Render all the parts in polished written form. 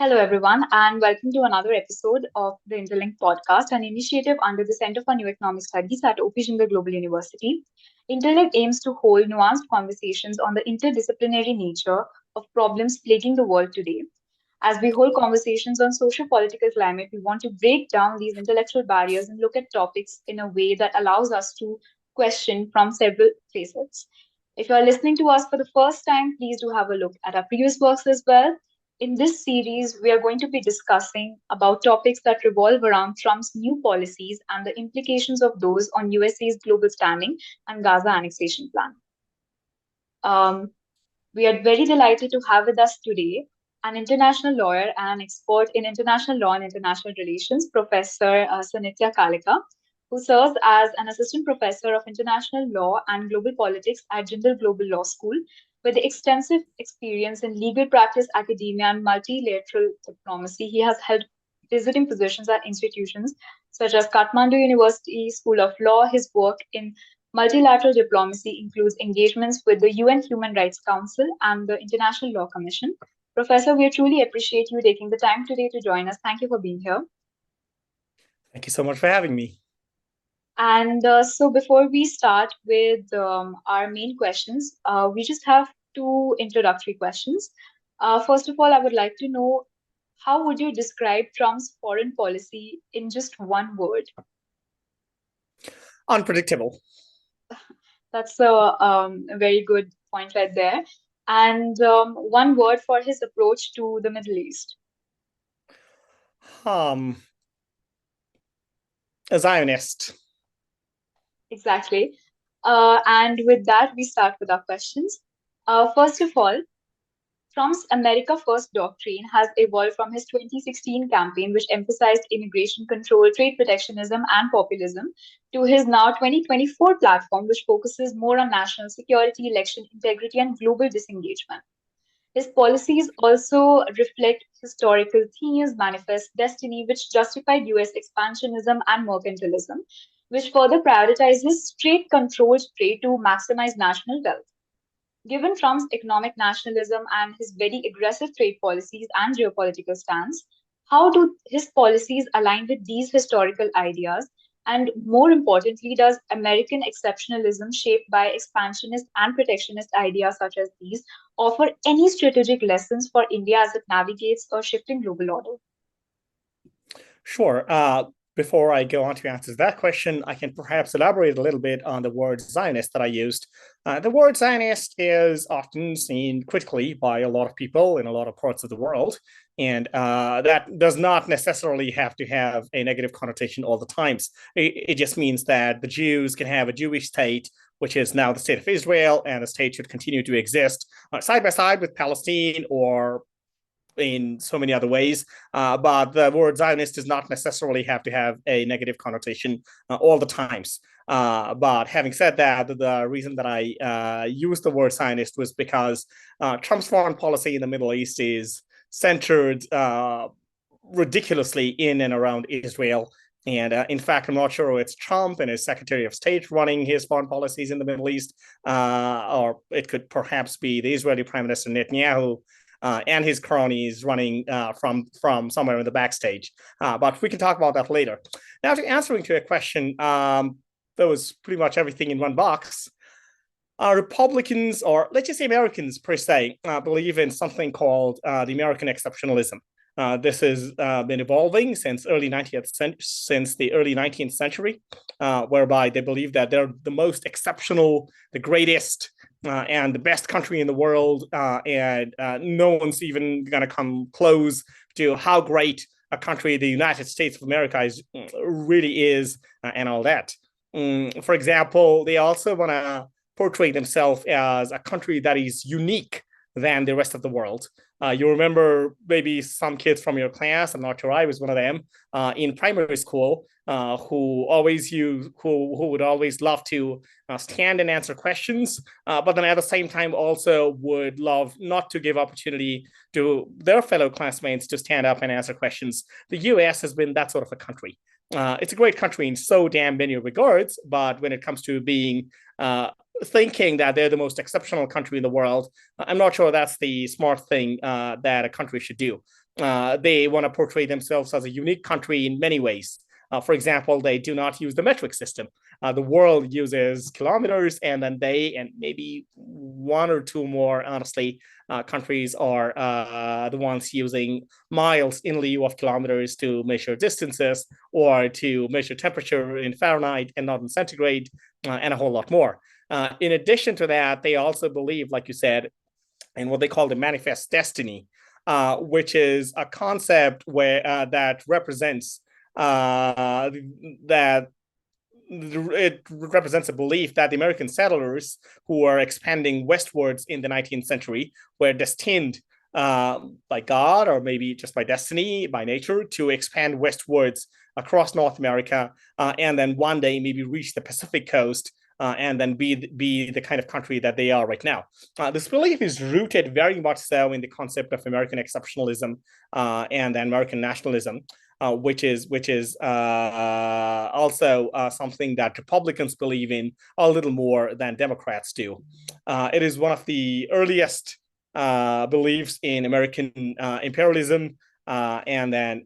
Hello, everyone, and welcome to another episode of the Interlink podcast, an initiative under the Center for New Economic Studies at OP Jindal Global University. Interlink aims to hold nuanced conversations on the interdisciplinary nature of problems plaguing the world today. As we hold conversations on social political climate, we want to break down these intellectual barriers and look at topics in a way that allows us to question from several facets. If you are listening to us for the first time, please do have a look at our previous works as well. In this series, we are going to be discussing about topics that revolve around Trump's new policies and the implications of those on USA's global standing and Gaza annexation plan. Um, we are very delighted to have with us today an international lawyer and an expert in international law and international relations, Professor Sanitya Kalika, who serves as an assistant professor of international law and global politics at Jindal Global Law School, with extensive experience in legal practice, academia, and multilateral diplomacy. He has held visiting positions at institutions such as Kathmandu University School of Law. His work in multilateral diplomacy includes engagements with the UN Human Rights Council and the International Law Commission. Professor, we truly appreciate you taking the time today to join us. Thank you for being here. Thank you so much for having me. And so, before we start with our main questions, we just have two introductory questions. First of all, I would like to know how would you describe Trump's foreign policy in just one word? Unpredictable. That's a very good point right there. And one word for his approach to the Middle East. A Zionist. Exactly. And with that, we start with our questions. First of all, Trump's America First doctrine has evolved from his 2016 campaign, which emphasized immigration control, trade protectionism, and populism, to his now 2024 platform, which focuses more on national security, election integrity, and global disengagement. His policies also reflect historical themes, manifest destiny, which justified US expansionism and mercantilism, which further prioritizes straight controlled trade to maximize national wealth. Given Trump's economic nationalism and his very aggressive trade policies and geopolitical stance, how do his policies align with these historical ideas? And more importantly, does American exceptionalism, shaped by expansionist and protectionist ideas such as these, offer any strategic lessons for India as it navigates a shifting global order? Sure. Before I go on to answer that question, I can perhaps elaborate a little bit on the word Zionist that I used. The word Zionist is often seen critically by a lot of people in a lot of parts of the world, and that does not necessarily have to have a negative connotation all the times. It just means that the Jews can have a Jewish state, which is now the state of Israel, and the state should continue to exist side by side with Palestine or in so many other ways. But the word Zionist does not necessarily have to have a negative connotation all the times. But having said that, the reason that I used the word Zionist was because Trump's foreign policy in the Middle East is centered ridiculously in and around Israel. And in fact, I'm not sure it's Trump and his Secretary of State running his foreign policies in the Middle East, or it could perhaps be the Israeli Prime Minister Netanyahu and his cronies running from somewhere in the backstage. But we can talk about that later. Now, to answering to a question, that was pretty much everything in one box. Republicans, or let's just say Americans per se, believe in something called the American exceptionalism. This has been evolving since the early 19th century, whereby they believe that they're the most exceptional, the greatest, and the best country in the world, and no one's even going to come close to how great a country the United States of America really is, and all that. For example, they also want to portray themselves as a country that is unique than the rest of the world. You remember maybe some kids from your class, I'm not sure I was one of them, in primary school, who would always love to stand and answer questions, but then at the same time also would love not to give opportunity to their fellow classmates to stand up and answer questions. The US has been that sort of a country. It's a great country in so damn many regards, but when it comes to being thinking that they're the most exceptional country in the world, I'm not sure that's the smart thing that a country should do. they want to portray themselves as a unique country in many ways. For example, they do not use the metric system. The world uses kilometers, and then they and maybe one or two more, honestly, countries are the ones using miles in lieu of kilometers to measure distances or to measure temperature in Fahrenheit and not in centigrade, and a whole lot more. In addition to that, they also believe, like you said, in what they call the manifest destiny, which is a concept where that represents that it represents a belief that the American settlers who are expanding westwards in the 19th century were destined by God, or maybe just by destiny, by nature, to expand westwards across North America, and then one day maybe reach the Pacific coast, and then be the kind of country that they are right now. This belief is rooted very much so in the concept of American exceptionalism and American nationalism, which is also something that Republicans believe in a little more than Democrats do. It is one of the earliest beliefs in American imperialism, and then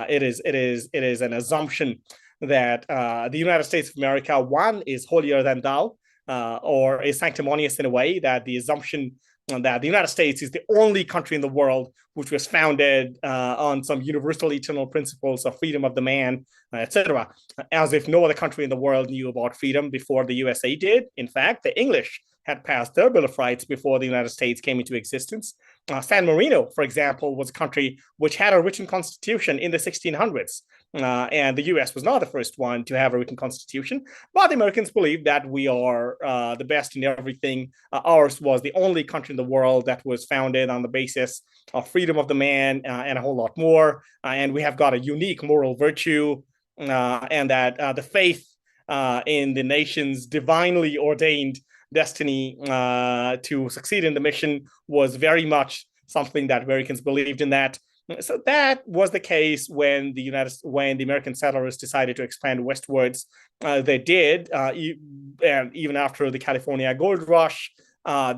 it is an assumption that the United States of America, one, is holier than thou, or is sanctimonious in a way, that the assumption that the United States is the only country in the world which was founded on some universal eternal principles of freedom of the man, etc., as if no other country in the world knew about freedom before the USA did. In fact, the English had passed their Bill of Rights before the United States came into existence. San Marino, for example, was a country which had a written constitution in the 1600s. And the US was not the first one to have a written constitution, but the Americans believe that we are the best in everything. Ours was the only country in the world that was founded on the basis of freedom of the man, and a whole lot more. And we have got a unique moral virtue, and that the faith in the nation's divinely ordained destiny to succeed in the mission was very much something that Americans believed in. That. So that was the case when the American settlers decided to expand westwards. They did, and even after the California Gold Rush,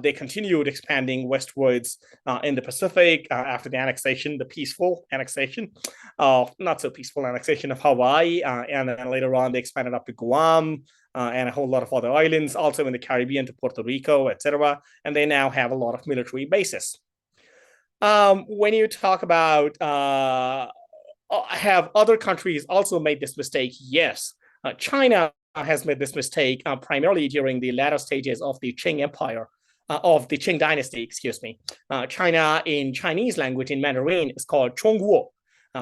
they continued expanding westwards in the Pacific after the annexation, the peaceful annexation, not so peaceful annexation of Hawaii, and then later on they expanded up to Guam and a whole lot of other islands, also in the Caribbean to Puerto Rico, etc. And they now have a lot of military bases. When you talk about have other countries also made this mistake? Yes. China has made this mistake primarily during the latter stages of the Qing Empire, of the Qing Dynasty, excuse me. China in Chinese language, in Mandarin, is called Chongguo,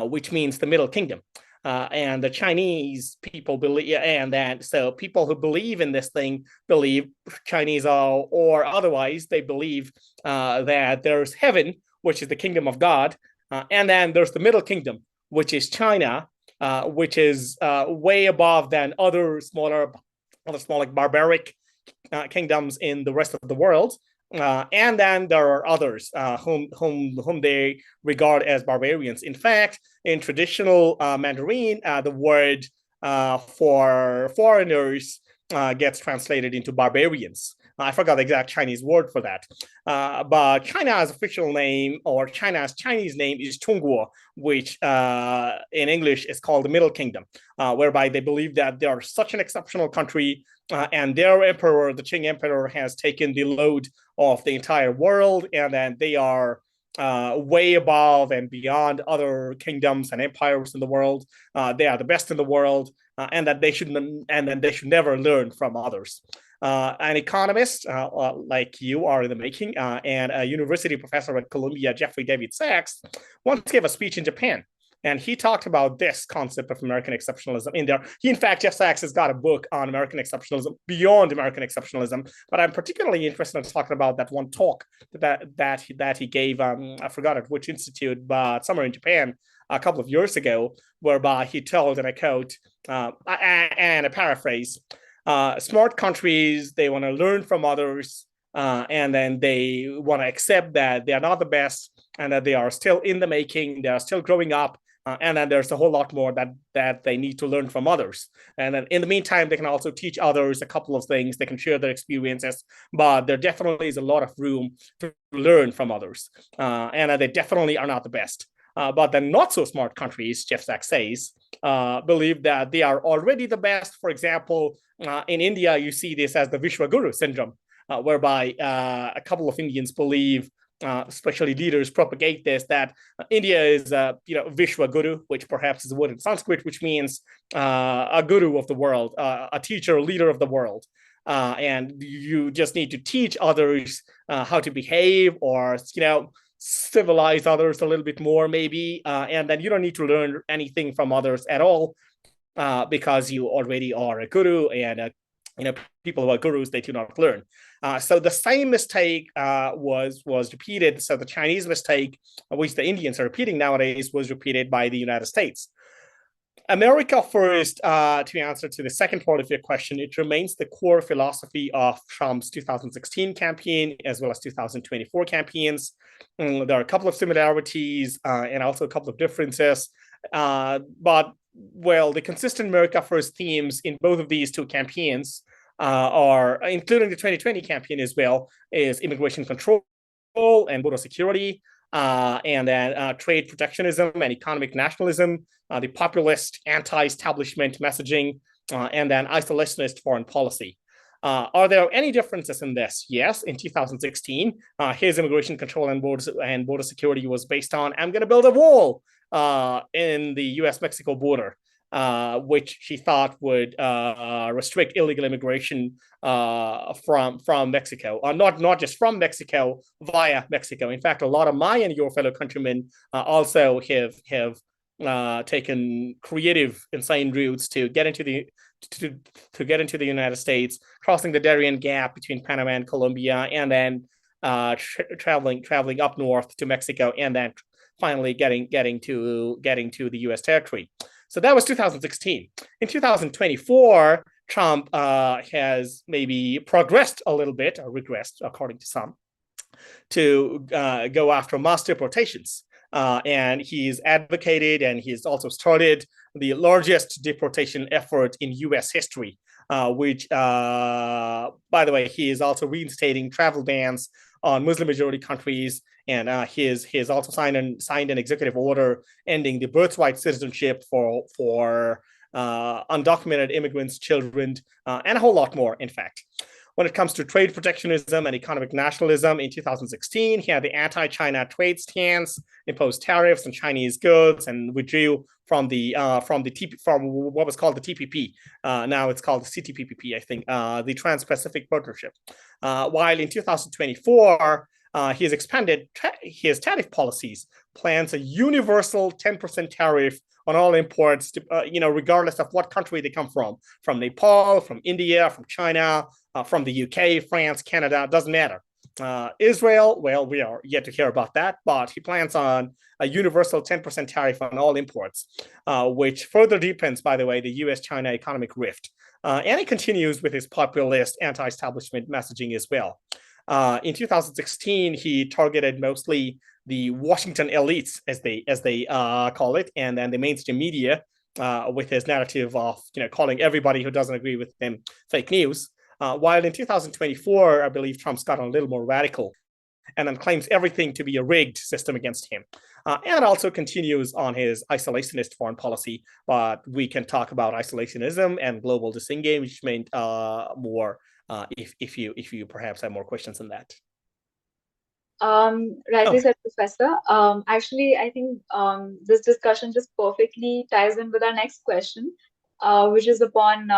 which means the Middle Kingdom. And the Chinese people believe, and that so people who believe in this thing believe Chinese are, or otherwise they believe that there's heaven, which is the kingdom of God, and then there's the Middle Kingdom, which is China, which is way above than other smaller barbaric kingdoms in the rest of the world. And then there are others whom they regard as barbarians. In fact, in traditional Mandarin, the word for foreigners gets translated into barbarians. I forgot the exact Chinese word for that. But China's official name, or China's Chinese name, is Chongguo, which in English is called the Middle Kingdom, whereby they believe that they are such an exceptional country, and their emperor, the Qing emperor, has taken the load of the entire world, and then they are way above and beyond other kingdoms and empires in the world. They are the best in the world, and that they should never learn from others. An economist like you are in the making, and a university professor at Columbia, Jeffrey David Sachs, once gave a speech in Japan. And he talked about this concept of American exceptionalism in there. In fact, Jeff Sachs has got a book on American exceptionalism, beyond American exceptionalism. But I'm particularly interested in talking about that one talk that he gave. I forgot at which institute, but somewhere in Japan a couple of years ago, whereby he told, and I quote, and a paraphrase, smart countries, they want to learn from others, and then they want to accept that they are not the best, and that they are still in the making, they are still growing up, and then there's a whole lot more that they need to learn from others. And then in the meantime, they can also teach others a couple of things. They can share their experiences, but there definitely is a lot of room to learn from others. And they definitely are not the best. But the not so smart countries, Jeff Sachs says, believe that they are already the best. For example, in India, you see this as the Vishwa Guru syndrome, whereby a couple of Indians believe, especially leaders propagate this, that India is Vishwa Guru, which perhaps is a word in Sanskrit, which means a guru of the world, a teacher, leader of the world. And you just need to teach others how to behave, or civilize others a little bit more, maybe, and then you don't need to learn anything from others at all, because you already are a guru, and people who are gurus, they do not learn. So the same mistake was repeated. So the Chinese mistake, which the Indians are repeating nowadays, was repeated by the United States. America first, to answer to the second part of your question, it remains the core philosophy of Trump's 2016 campaign as well as 2024 campaigns. There are a couple of similarities and also a couple of differences. But, well, the consistent America first themes in both of these two campaigns are, including the 2020 campaign as well, is immigration control and border security, and then trade protectionism and economic nationalism, the populist anti-establishment messaging, and then isolationist foreign policy. Are there any differences in this? Yes. In 2016, his immigration control and border security was based on, I'm going to build a wall in the U.S.-Mexico border, which he thought would restrict illegal immigration from Mexico, or not just from Mexico, via Mexico. In fact, a lot of my and your fellow countrymen also have taken creative, insane routes to get into the United States, crossing the Darien Gap between Panama and Colombia, and then traveling up north to Mexico, and then finally getting to the U.S. territory. So that was 2016. In 2024, Trump has maybe progressed a little bit, or regressed, according to some, to go after mass deportations. And he's advocated, and he's also started the largest deportation effort in U.S. history, which, by the way, he is also reinstating travel bans on Muslim-majority countries, and he has also signed an executive order ending the birthright citizenship for undocumented immigrants, children, and a whole lot more, in fact. When it comes to trade protectionism and economic nationalism, in 2016, he had the anti-China trade stance, imposed tariffs on Chinese goods, and withdrew from what was called the TPP. Now it's called the CTPP, I think, the Trans-Pacific Partnership. While in 2024, he has expanded his tariff policies, plans a universal 10% tariff on all imports, regardless of what country they come from Nepal, from India, from China, from the UK, France, Canada, doesn't matter. Israel, well, we are yet to hear about that, but he plans on a universal 10% tariff on all imports, which further deepens, by the way, the US-China economic rift. And he continues with his populist anti-establishment messaging as well. In 2016, he targeted mostly the Washington elites, as they call it, and then the mainstream media, with his narrative of calling everybody who doesn't agree with him fake news. While in 2024, I believe Trump's gotten a little more radical and then claims everything to be a rigged system against him, and also continues on his isolationist foreign policy. But we can talk about isolationism and global disengagement more if you perhaps have more questions on that. Rightly said, Professor. Actually, I think this discussion just perfectly ties in with our next question, which is upon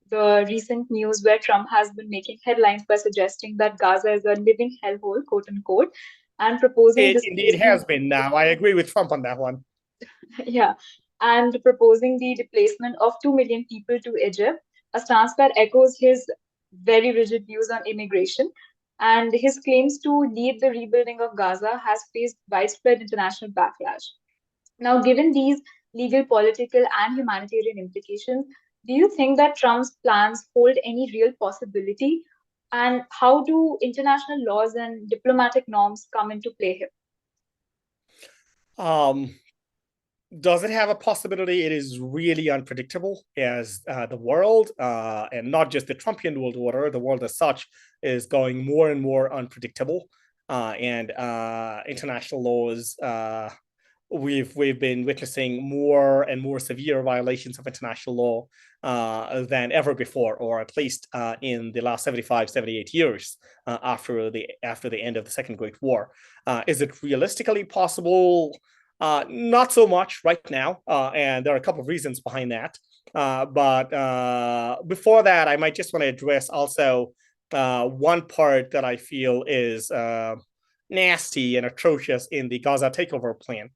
the recent news where Trump has been making headlines by suggesting that Gaza is a living hellhole, quote unquote, and proposing it indeed has been. Now, I agree with Trump on that one. Yeah, and proposing the displacement of 2 million people to Egypt, a stance that echoes his very rigid views on immigration. And his claims to lead the rebuilding of Gaza has faced widespread international backlash. Now, given these legal, political, and humanitarian implications, do you think that Trump's plans hold any real possibility? And how do international laws and diplomatic norms come into play here? Does it have a possibility? It is really unpredictable, as the world, and not just the Trumpian world order, the world as such, is going more and more unpredictable. And international laws we've been witnessing more and more severe violations of international law than ever before, or at least in the last 75, 78 years after the end of the Second Great War. Is it realistically possible? Not so much right now, and there are a couple of reasons behind that. But before that, I might just want to address also one part that I feel is nasty and atrocious in the Gaza takeover plan.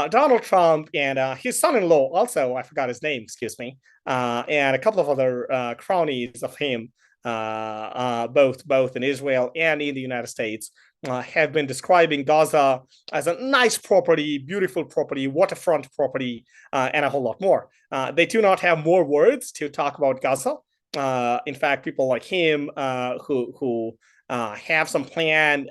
Donald Trump and his son-in-law, also, I forgot his name, excuse me, and a couple of other cronies of him, both in Israel and in the United States, have been describing Gaza as a nice property, beautiful property, waterfront property, and a whole lot more. They do not have more words to talk about Gaza. In fact, people like him who have some plan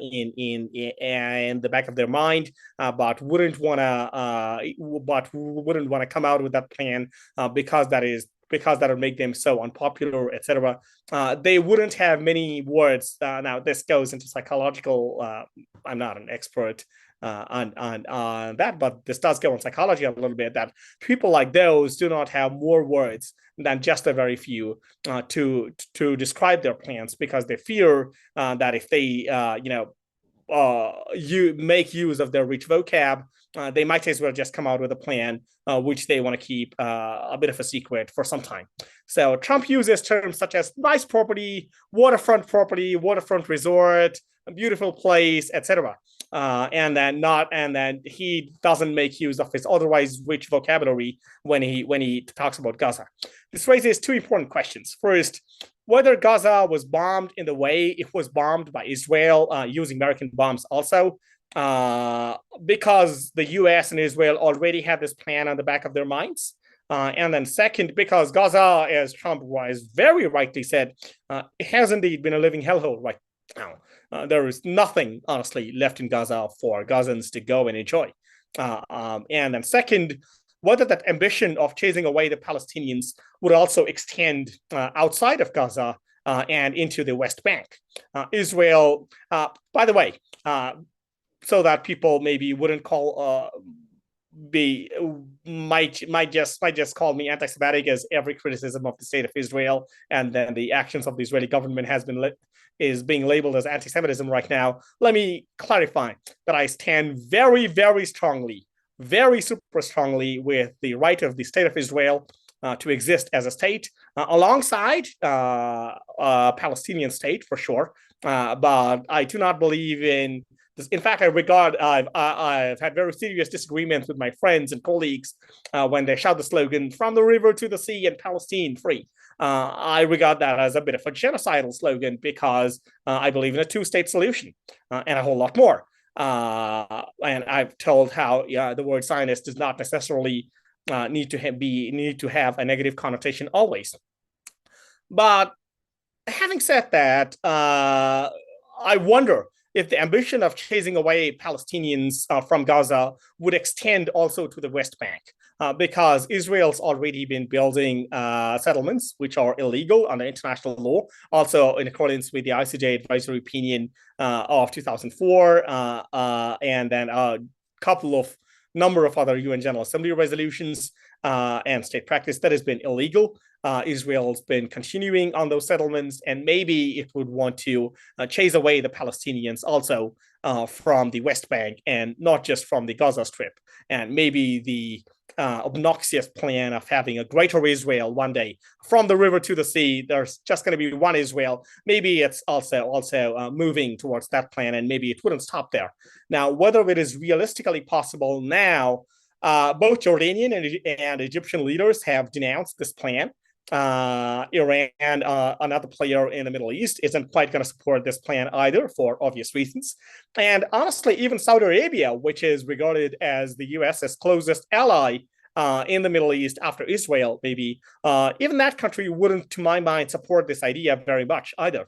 in the back of their mind, but wouldn't want to come out with that plan because that would make them so unpopular, etc. They wouldn't have many words. Now, this goes into psychological. I'm not an expert on that, but this does go on psychology a little bit. That people like those do not have more words than just a very few to describe their plans, because they fear that if they you make use of their rich vocab, they might as well just come out with a plan which they want to keep a bit of a secret for some time. So Trump uses terms such as nice property, waterfront resort, a beautiful place, etc. And then he doesn't make use of his otherwise rich vocabulary when he talks about Gaza. This raises two important questions. First, whether Gaza was bombed in the way it was bombed by Israel using American bombs also, because the US and Israel already had this plan on the back of their minds. And then second, because Gaza, as Trump was very rightly said, has indeed been a living hellhole right now. There is nothing, honestly, left in Gaza for Gazans to go and enjoy. And then second, whether that ambition of chasing away the Palestinians would also extend outside of Gaza and into the West Bank. Israel, by the way, so that people maybe wouldn't might just call me anti-Semitic, as every criticism of the state of Israel and then the actions of the Israeli government is being labeled as anti-Semitism right now. Let me clarify that I stand very, very strongly, very super strongly with the right of the state of Israel to exist as a state alongside a Palestinian state for sure. But I do not believe in this. In fact, I've had very serious disagreements with my friends and colleagues when they shout the slogan "From the river to the sea and Palestine free." I regard that as a bit of a genocidal slogan, because I believe in a two-state solution and a whole lot more. And I've told how the word Zionist does not necessarily need to have a negative connotation always. But having said that, I wonder if the ambition of chasing away Palestinians from Gaza would extend also to the West Bank, because Israel's already been building settlements which are illegal under international law, also in accordance with the ICJ advisory opinion of 2004, and then a number of other UN General Assembly resolutions and state practice that has been illegal. Israel's been continuing on those settlements, and maybe it would want to chase away the Palestinians also from the West Bank, and not just from the Gaza Strip. And maybe the obnoxious plan of having a greater Israel one day, from the river to the sea, there's just going to be one Israel. Maybe it's also moving towards that plan, and maybe it wouldn't stop there. Now, whether it is realistically possible now, both Jordanian and Egyptian leaders have denounced this plan. Iran, another player in the Middle East, isn't quite going to support this plan either, for obvious reasons. And honestly, even Saudi Arabia, which is regarded as the US's closest ally in the Middle East after Israel, maybe, even that country wouldn't, to my mind, support this idea very much either.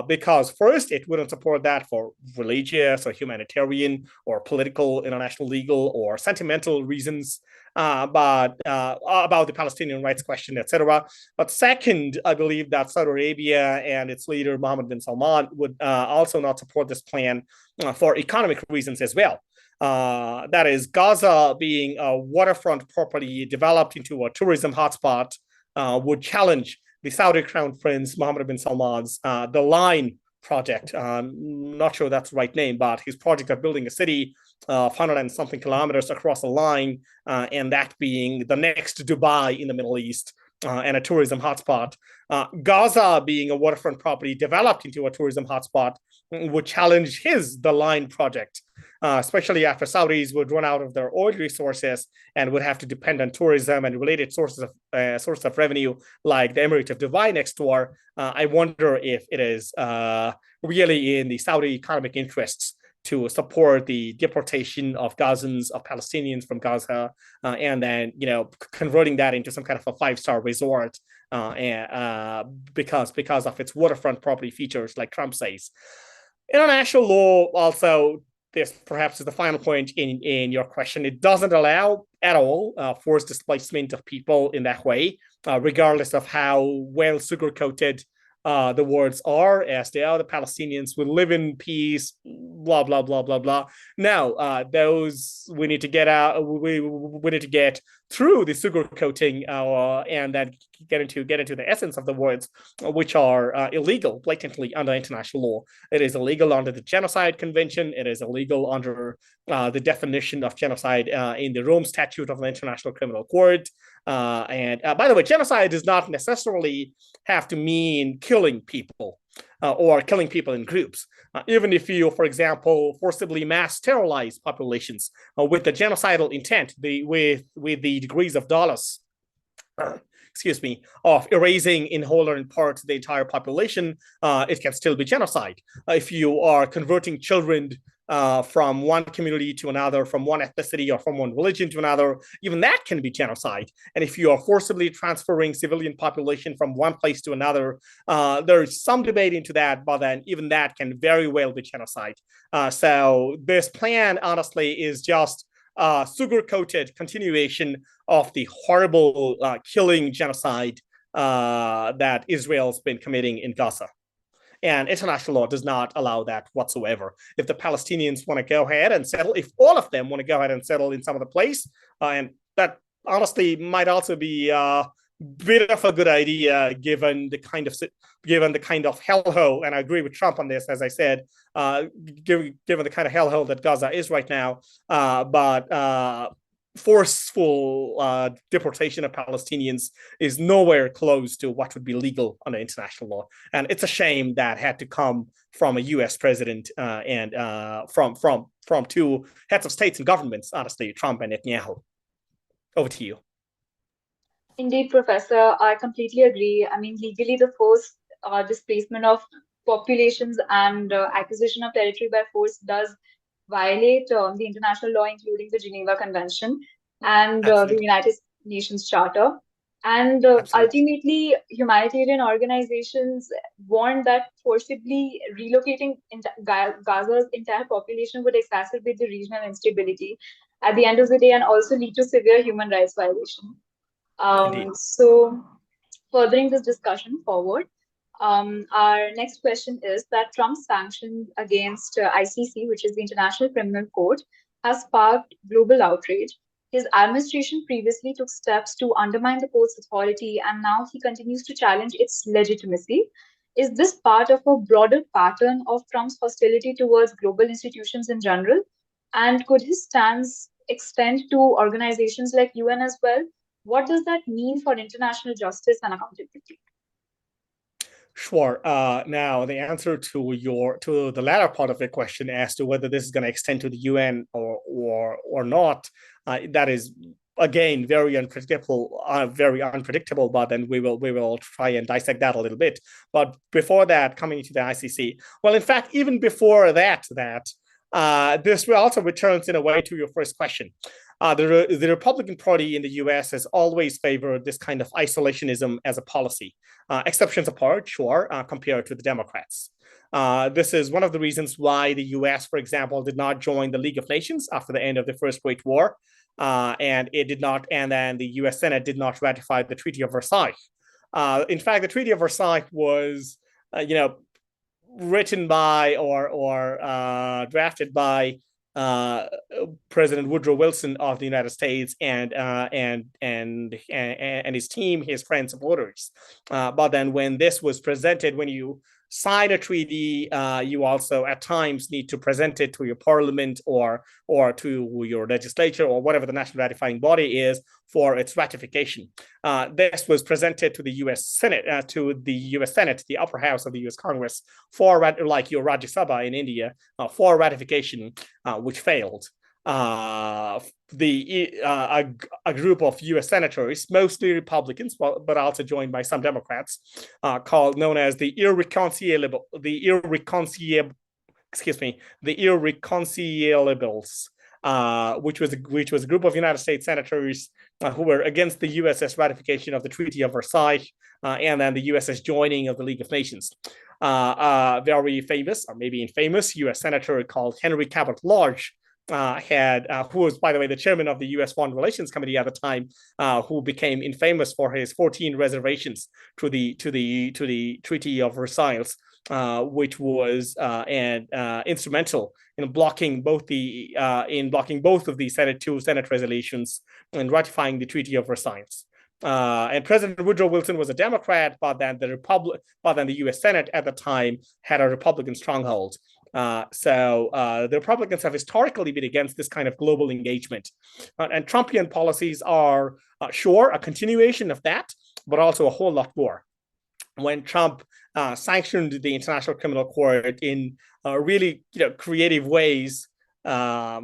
Because first, it wouldn't support that for religious or humanitarian or political, international, legal, or sentimental reasons, but about the Palestinian rights question, etc. But second, I believe that Saudi Arabia and its leader, Mohammed bin Salman, would also not support this plan for economic reasons as well. That is, Gaza being a waterfront property developed into a tourism hotspot would challenge the Saudi Crown Prince Mohammed bin Salman's the Line project. Not sure that's the right name, but his project of building a city 100 and something kilometers across the line, and that being the next Dubai in the Middle East. And a tourism hotspot. Gaza being a waterfront property developed into a tourism hotspot would challenge the Line project, especially after Saudis would run out of their oil resources and would have to depend on tourism and related sources of revenue, like the Emirate of Dubai next door. I wonder if it is really in the Saudi economic interests to support the deportation of dozens of Palestinians from Gaza, and then converting that into some kind of a five-star resort, because of its waterfront property features, like Trump says. International law also, this perhaps is the final point in your question, it doesn't allow at all forced displacement of people in that way, regardless of how well sugar-coated the words are, as they are. The Palestinians will live in peace, blah blah blah blah blah. Now, those we need to get out. We need to get through the sugarcoating and then get into the essence of the words, which are illegal blatantly under international law. It is illegal under the Genocide Convention. It is illegal under the definition of genocide in the Rome Statute of the International Criminal Court. And by the way, genocide does not necessarily have to mean killing people or killing people in groups. Even if you, for example, forcibly mass sterilize populations with the genocidal intent, with the degrees of dollars, of erasing in whole or in part the entire population, it can still be genocide. If you are converting children from one community to another, from one ethnicity or from one religion to another, even that can be genocide. And if you are forcibly transferring civilian population from one place to another, there's some debate into that, but then even that can very well be genocide. So this plan, honestly, is just sugar-coated continuation of the horrible killing genocide that Israel's been committing in Gaza. And international law does not allow that whatsoever. If the Palestinians want to go ahead and settle, if all of them want to go ahead and settle in some other place, and that honestly might also be a bit of a good idea given the kind of hellhole, and I agree with Trump on this, as I said, given the kind of hellhole that Gaza is right now, but forceful deportation of Palestinians is nowhere close to what would be legal under international law. And it's a shame that had to come from a U.S. president and from two heads of states and governments, honestly, Trump and Netanyahu. Over to you. Indeed, Professor, I completely agree. I mean, legally, the forced displacement of populations and acquisition of territory by force does violate the international law, including the Geneva Convention and the United Nations Charter. And ultimately, humanitarian organizations warn that forcibly relocating Gaza's entire population would exacerbate the regional instability at the end of the day and also lead to severe human rights violation. So, furthering this discussion forward, our next question is that Trump's sanctions against ICC, which is the International Criminal Court, has sparked global outrage. His administration previously took steps to undermine the court's authority, and now he continues to challenge its legitimacy. Is this part of a broader pattern of Trump's hostility towards global institutions in general? And could his stance extend to organizations like UN as well? What does that mean for international justice and accountability? Sure. Now, the answer to the latter part of your question as to whether this is going to extend to the UN or not, that is again very unpredictable. But then we will try and dissect that a little bit. But before that, coming to the ICC, well, in fact, even before that, this also returns in a way to your first question. The Republican Party in the US has always favored this kind of isolationism as a policy, exceptions apart, sure, compared to the Democrats. This is one of the reasons why the US, for example, did not join the League of Nations after the end of the First Great War, and then the US Senate did not ratify the Treaty of Versailles. In fact, the Treaty of Versailles was, written by or drafted by President Woodrow Wilson of the United States and his team, his friends, supporters. But then when this was presented, when you sign a treaty, you also at times need to present it to your parliament or to your legislature or whatever the national ratifying body is for its ratification. This was presented to the U.S. Senate, the upper house of the U.S. Congress, for like your Rajya Sabha in India, for ratification, which failed. A group of U.S. senators, mostly Republicans, but also joined by some Democrats, known as the irreconcilable, which was a group of United States senators who were against the US's ratification of the Treaty of Versailles and then the US's joining of the League of Nations. Very famous, or maybe infamous, U.S. senator called Henry Cabot Lodge who was, by the way, the chairman of the U.S. Foreign Relations Committee at the time, who became infamous for his 14 reservations to the Treaty of Versailles, which was instrumental in blocking both of the two Senate resolutions and ratifying the Treaty of Versailles. And President Woodrow Wilson was a Democrat, but then the U.S. Senate at the time had a Republican stronghold. So the Republicans have historically been against this kind of global engagement. And Trumpian policies are, sure, a continuation of that, but also a whole lot more. When Trump sanctioned the International Criminal Court in really creative ways, a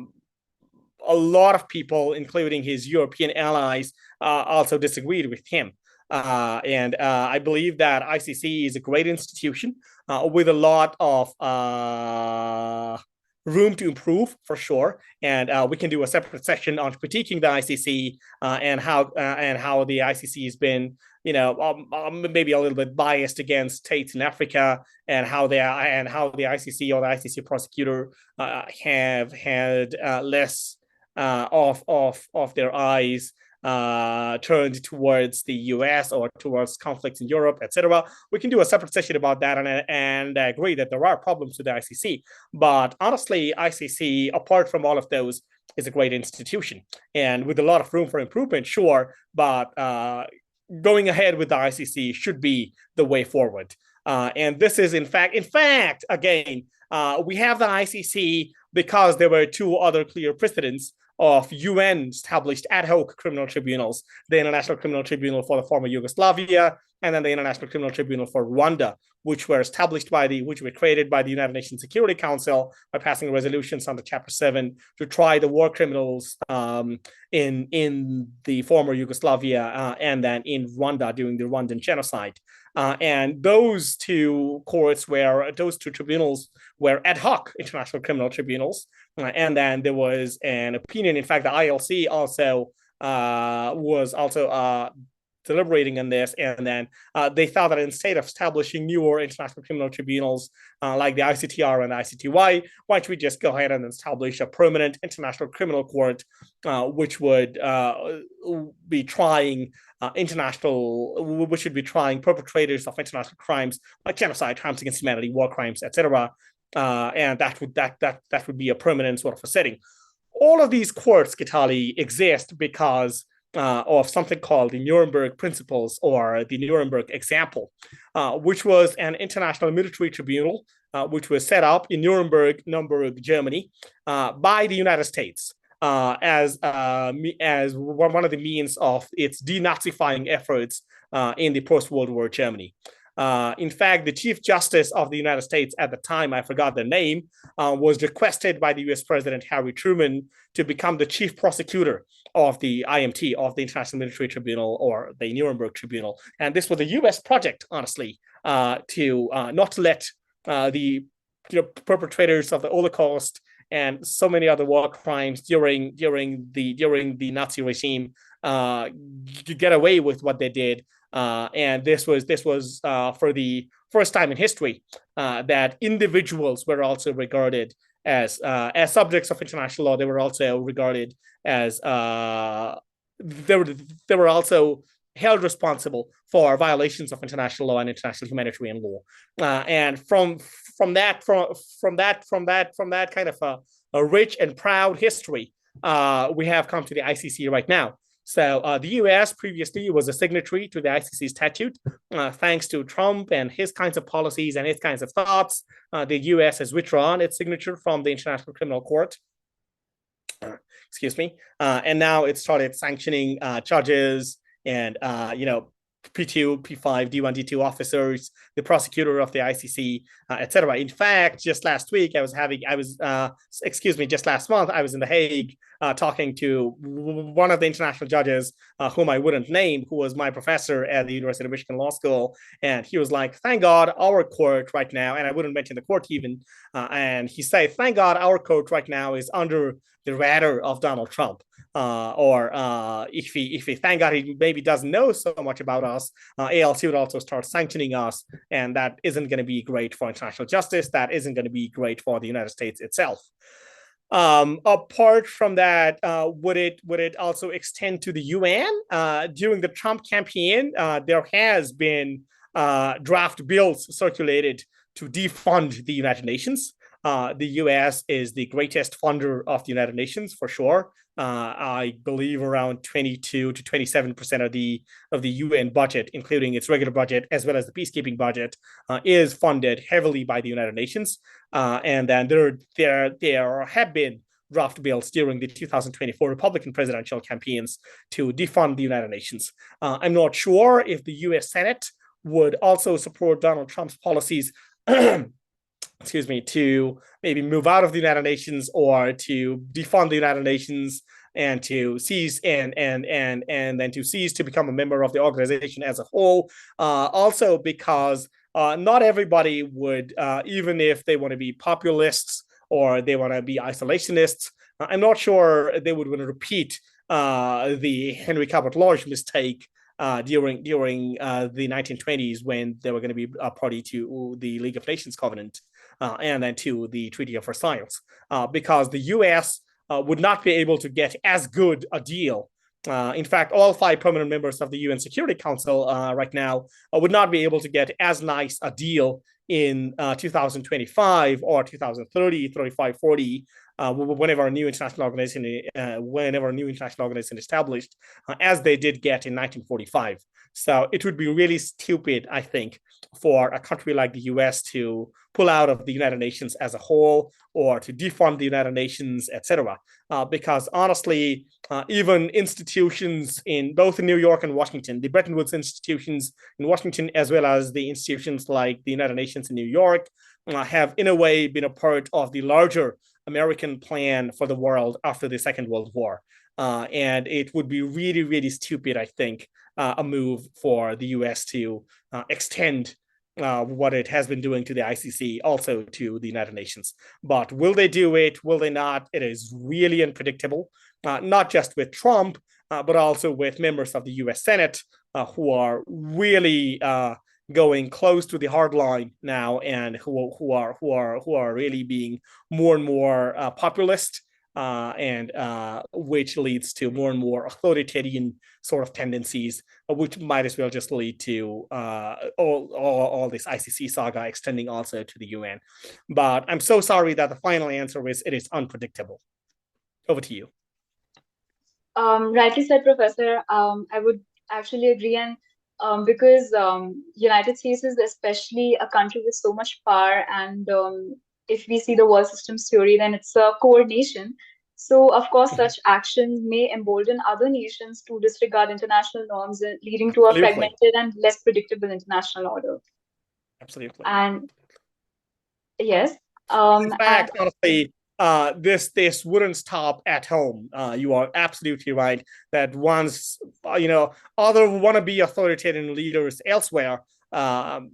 lot of people, including his European allies, also disagreed with him. And I believe that ICC is a great institution with a lot of room to improve, for sure. And we can do a separate session on critiquing the ICC and how the ICC has been, maybe a little bit biased against states in Africa, and how the ICC or the ICC prosecutor have had less of their eyes turned towards the US or towards conflicts in Europe, etc. We can do a separate session about that, and I agree that there are problems with the ICC. But honestly, ICC, apart from all of those, is a great institution and with a lot of room for improvement, sure, but going ahead with the ICC should be the way forward. And this is, in fact, again, we have the ICC because there were two other clear precedents of UN-established ad hoc criminal tribunals, the International Criminal Tribunal for the former Yugoslavia, and then the International Criminal Tribunal for Rwanda, which were created by the United Nations Security Council by passing resolutions under Chapter 7 to try the war criminals in the former Yugoslavia and then in Rwanda during the Rwandan genocide. And those two tribunals were ad hoc international criminal tribunals. And then there was an opinion. In fact, the ILC was deliberating on this, and then they thought that instead of establishing newer international criminal tribunals like the ICTR and the ICTY, why don't we just go ahead and establish a permanent international criminal court, which would be trying perpetrators of international crimes like genocide, crimes against humanity, war crimes, etc. And that would be a permanent sort of a setting. All of these courts, Geetaali, exist because of something called the Nuremberg Principles, or the Nuremberg Example, which was an international military tribunal which was set up in Nuremberg, Germany, by the United States as one of the means of its denazifying efforts in the post-World War Germany. In fact, the Chief Justice of the United States at the time, I forgot the name, was requested by the US President Harry Truman to become the chief prosecutor of the IMT, of the International Military Tribunal, or the Nuremberg Tribunal. And this was a US project, honestly, to not let the perpetrators of the Holocaust and so many other war crimes during the Nazi regime get away with what they did. And this was for the first time in history that individuals were also regarded as subjects of international law. They were also regarded as they were also held responsible for violations of international law and international humanitarian law. And from that kind of a rich and proud history we have come to the ICC right now. So the U.S. previously was a signatory to the ICC statute. Thanks to Trump and his kinds of policies and his kinds of thoughts, the U.S. has withdrawn its signature from the International Criminal Court. Excuse me. And now it started sanctioning judges and, P2, P5, D1, D2 officers, the prosecutor of the ICC, etc. In fact, just last month, I was in The Hague talking to one of the international judges, whom I wouldn't name, who was my professor at the University of Michigan Law School. And he was like, thank God our court right now, and I wouldn't mention the court even, and he said, thank God our court right now is under the radar of Donald Trump. If he thank God he maybe doesn't know so much about us, ALC would also start sanctioning us, and that isn't going to be great for international justice. That isn't going to be great for the United States itself. Apart from that, would it also extend to the UN? During the Trump campaign, there has been draft bills circulated to defund the United Nations. The U.S. is the greatest funder of the United Nations for sure. I believe around 22 to 27% of the UN budget, including its regular budget as well as the peacekeeping budget, is funded heavily by the United Nations. And then there have been draft bills during the 2024 Republican presidential campaigns to defund the United Nations. I'm not sure if the U.S. Senate would also support Donald Trump's policies to maybe move out of the United Nations or to defund the United Nations and to cease and then to cease to become a member of the organization as a whole. Also because not everybody would, even if they want to be populists or they want to be isolationists, I'm not sure they would want to repeat the Henry Cabot Lodge mistake during the 1920s when they were going to be a party to the League of Nations Covenant and then to the Treaty of Versailles, because the U.S. Would not be able to get as good a deal. In fact, all 5 permanent members of the UN Security Council right now would not be able to get as nice a deal in 2025 or 2030, 35, 40, whenever a new international organization established, as they did get in 1945. So it would be really stupid, I think, for a country like the US to pull out of the United Nations as a whole or to defund the United Nations, etc. Because honestly, even institutions in both New York and Washington, the Bretton Woods institutions in Washington, as well as the institutions like the United Nations in New York, have in a way been a part of the larger American plan for the world after the Second World War. And it would be really, really stupid, I think, a move for the US to extend what it has been doing to the ICC also to the United Nations. But will they do it? Will they not? It is really unpredictable, not just with Trump, but also with members of the US Senate who are really going close to the hard line now and who are really being more and more populist. And which leads to more and more authoritarian sort of tendencies, which might as well just lead to all this ICC saga extending also to the UN. But I'm so sorry that the final answer is it is unpredictable. Over to you. Rightly said, Professor. I would actually agree, and because United States is especially a country with so much power, and if we see the world systems theory, then it's a core nation. So, of course, such actions may embolden other nations to disregard international norms, leading to a fragmented and less predictable international order. Absolutely. And yes. In fact, honestly, this wouldn't stop at home. You are absolutely right that once other wannabe authoritarian leaders elsewhere,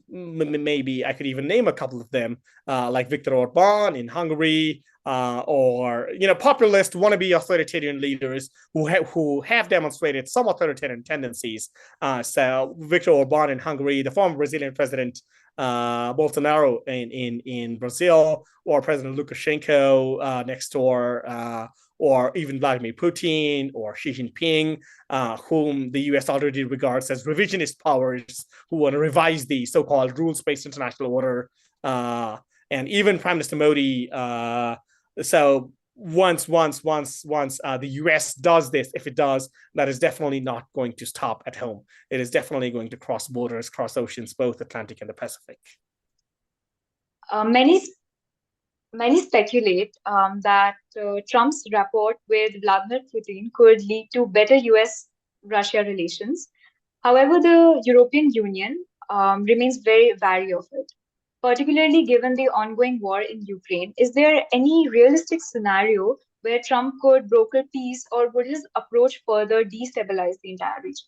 maybe I could even name a couple of them, like Viktor Orban in Hungary, or populist wannabe authoritarian leaders who have demonstrated some authoritarian tendencies. So Viktor Orban in Hungary, the former Brazilian president Bolsonaro in Brazil, or President Lukashenko next door, or even Vladimir Putin or Xi Jinping, whom the US already regards as revisionist powers who want to revise the so-called rules-based international order, and even Prime Minister Modi. So once the US does this, if it does, that is definitely not going to stop at home. It is definitely going to cross borders, cross oceans, both Atlantic and the Pacific. Many speculate that Trump's rapport with Vladimir Putin could lead to better US Russia relations. However, the European Union remains very wary of it, particularly given the ongoing war in Ukraine. Is there any realistic scenario where Trump could broker peace, or would his approach further destabilize the entire region?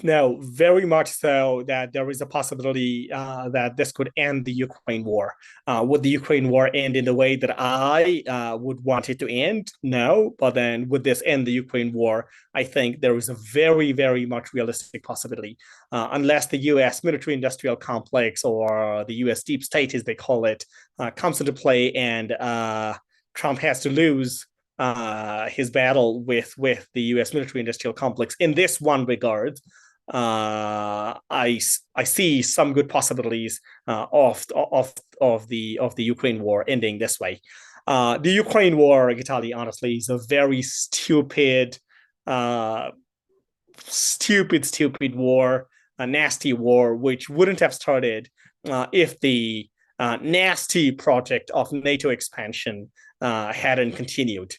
No, very much so that there is a possibility that this could end the Ukraine war. Would the Ukraine war end in the way that I would want it to end? No, but then would this end the Ukraine war? I think there is a very, very much realistic possibility, unless the U.S. military-industrial complex, or the U.S. deep state, as they call it, comes into play, and Trump has to lose his battle with the U.S. military-industrial complex in this one regard. I see some good possibilities of the Ukraine war ending this way. The Ukraine war, Geetaali, honestly, is a very stupid war, a nasty war, which wouldn't have started if the nasty project of NATO expansion hadn't continued.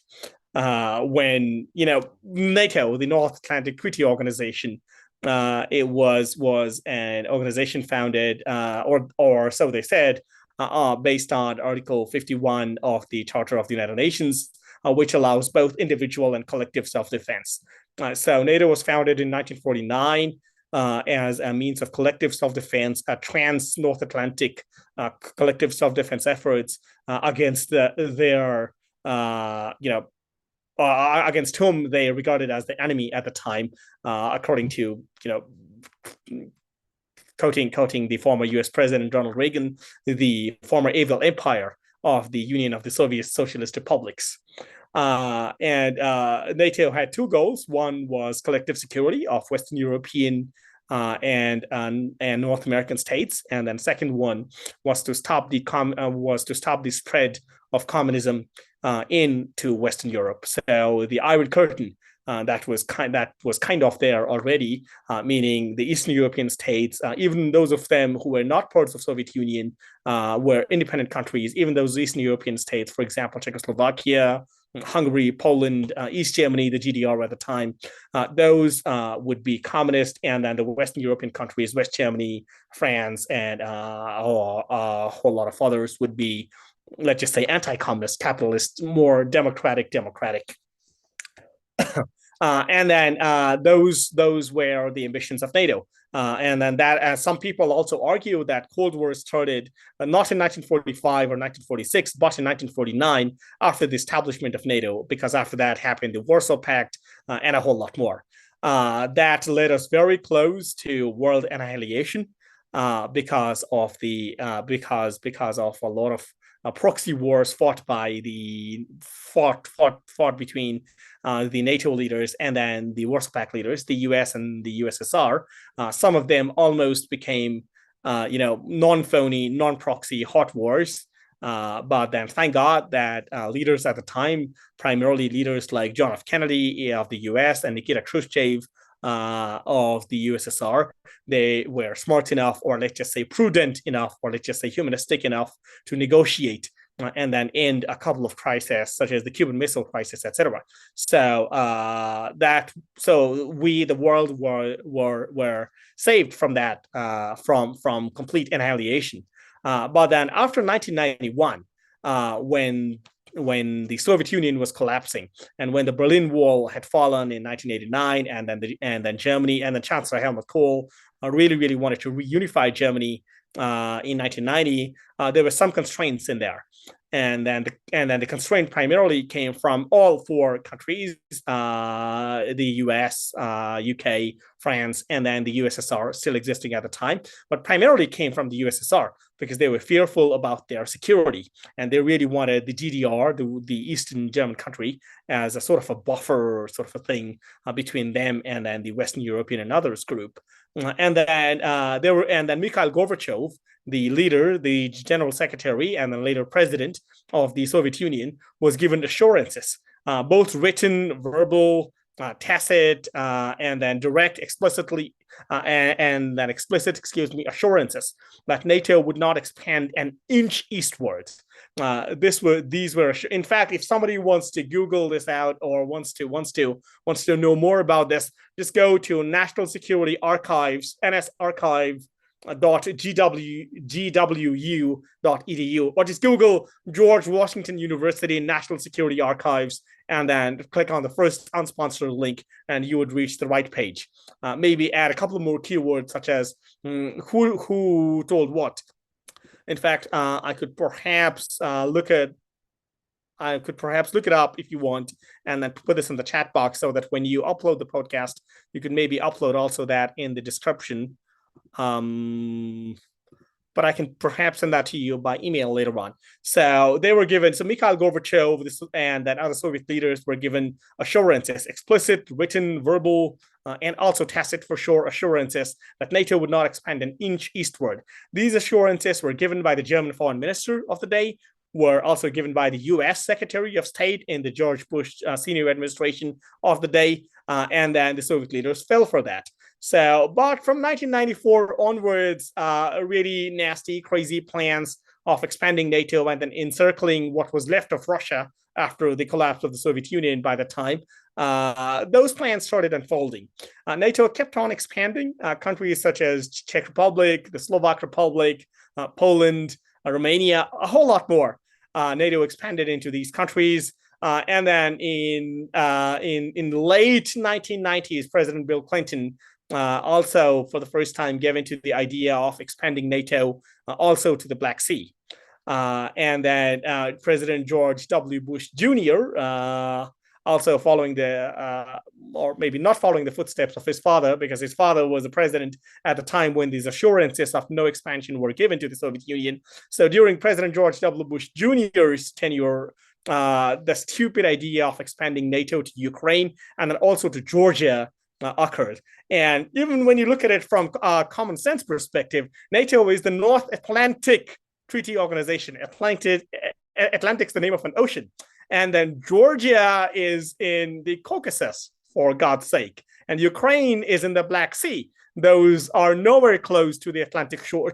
When NATO, the North Atlantic Treaty Organization, it was an organization founded, or so they said, based on Article 51 of the Charter of the United Nations, which allows both individual and collective self-defense. So NATO was founded in 1949 as a means of collective self-defense, trans-North Atlantic collective self-defense efforts against their against whom they regarded as the enemy at the time, according to quoting the former U.S. President Ronald Reagan, the former evil empire of the Union of the Soviet Socialist Republics. And NATO had two goals. One was collective security of Western European and North American states, and then second one was to stop the spread of communism into Western Europe. So the Iron Curtain that was kind of there already, meaning the Eastern European states, even those of them who were not parts of Soviet Union, were independent countries. Even those Eastern European states, for example, Czechoslovakia, Hungary, Poland, East Germany, the GDR at the time, those would be communist, and then the Western European countries, West Germany, France, and a whole lot of others would be, let's just say, anti-communist, capitalist, more democratic. And then those were the ambitions of NATO. And then that, some people also argue that Cold War started not in 1945 or 1946, but in 1949 after the establishment of NATO, because after that happened the Warsaw Pact and a whole lot more. That led us very close to world annihilation because of a lot of proxy wars fought between the NATO leaders and then the Warsaw Pact leaders, the US and the USSR. Some of them almost became, non-phony, non-proxy hot wars. But then thank God that leaders at the time, primarily leaders like John F. Kennedy of the US and Nikita Khrushchev of the USSR, they were smart enough, or let's just say prudent enough, or let's just say humanistic enough to negotiate and then end a couple of crises, such as the Cuban Missile Crisis, etc. So the world were saved from that, from complete annihilation. But then after 1991, when the Soviet Union was collapsing, and when the Berlin Wall had fallen in 1989, and then Germany and then Chancellor Helmut Kohl really wanted to reunify Germany in 1990, there were some constraints in there. And then the constraint primarily came from all four countries, the US, UK, France, and then the USSR, still existing at the time, but primarily came from the USSR because they were fearful about their security. And they really wanted the GDR, the Eastern German country, as a sort of a buffer, sort of a thing between them and then the Western European and others group. And then Mikhail Gorbachev, the leader, the general secretary, and then later president of the Soviet Union, was given assurances, both written, verbal, tacit, and then direct, explicitly, and then explicit, assurances that NATO would not expand an inch eastward. These were, in fact, if somebody wants to Google this out or wants to know more about this, just go to National Security Archives, nsarchive.gwu.edu, or just Google George Washington University National Security Archives, and then click on the first unsponsored link, and you would reach the right page. Maybe add a couple more keywords such as who told what. In fact, I could perhaps look it up if you want, and then put this in the chat box so that when you upload the podcast, you could maybe upload also that in the description. But I can perhaps send that to you by email later on. So they were given, so Mikhail Gorbachev and that other Soviet leaders were given assurances, explicit, written, verbal, and also tacit for sure assurances that NATO would not expand an inch eastward. These assurances were given by the German foreign minister of the day, were also given by the U.S. Secretary of State in the George Bush senior administration of the day, and then the Soviet leaders fell for that. So, but from 1994 onwards, really nasty, crazy plans of expanding NATO and then encircling what was left of Russia after the collapse of the Soviet Union by the time, those plans started unfolding. NATO kept on expanding. Countries such as Czech Republic, the Slovak Republic, Poland, Romania, a whole lot more. NATO expanded into these countries. And then in the late 1990s, President Bill Clinton also, for the first time, gave into the idea of expanding NATO also to the Black Sea. And then President George W. Bush Jr., also following or maybe not following the footsteps of his father, because his father was the president at the time when these assurances of no expansion were given to the Soviet Union. So during President George W. Bush Jr.'s tenure, the stupid idea of expanding NATO to Ukraine and then also to Georgia occurred. And even when you look at it from a common sense perspective, NATO is the North Atlantic Treaty Organization. Atlantic's the name of an ocean. And then Georgia is in the Caucasus, for God's sake. And Ukraine is in the Black Sea. Those are nowhere close to the Atlantic shore.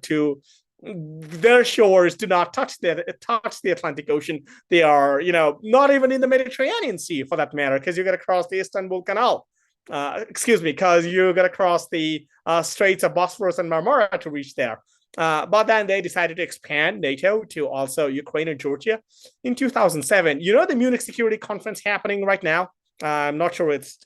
Their shores do not touch the Atlantic Ocean. They are, not even in the Mediterranean Sea, for that matter, because you got to cross the Istanbul Canal. Because you got to cross the Straits of Bosphorus and Marmara to reach there. But then they decided to expand NATO to also Ukraine and Georgia in 2007. The Munich Security Conference happening right now. I'm not sure it's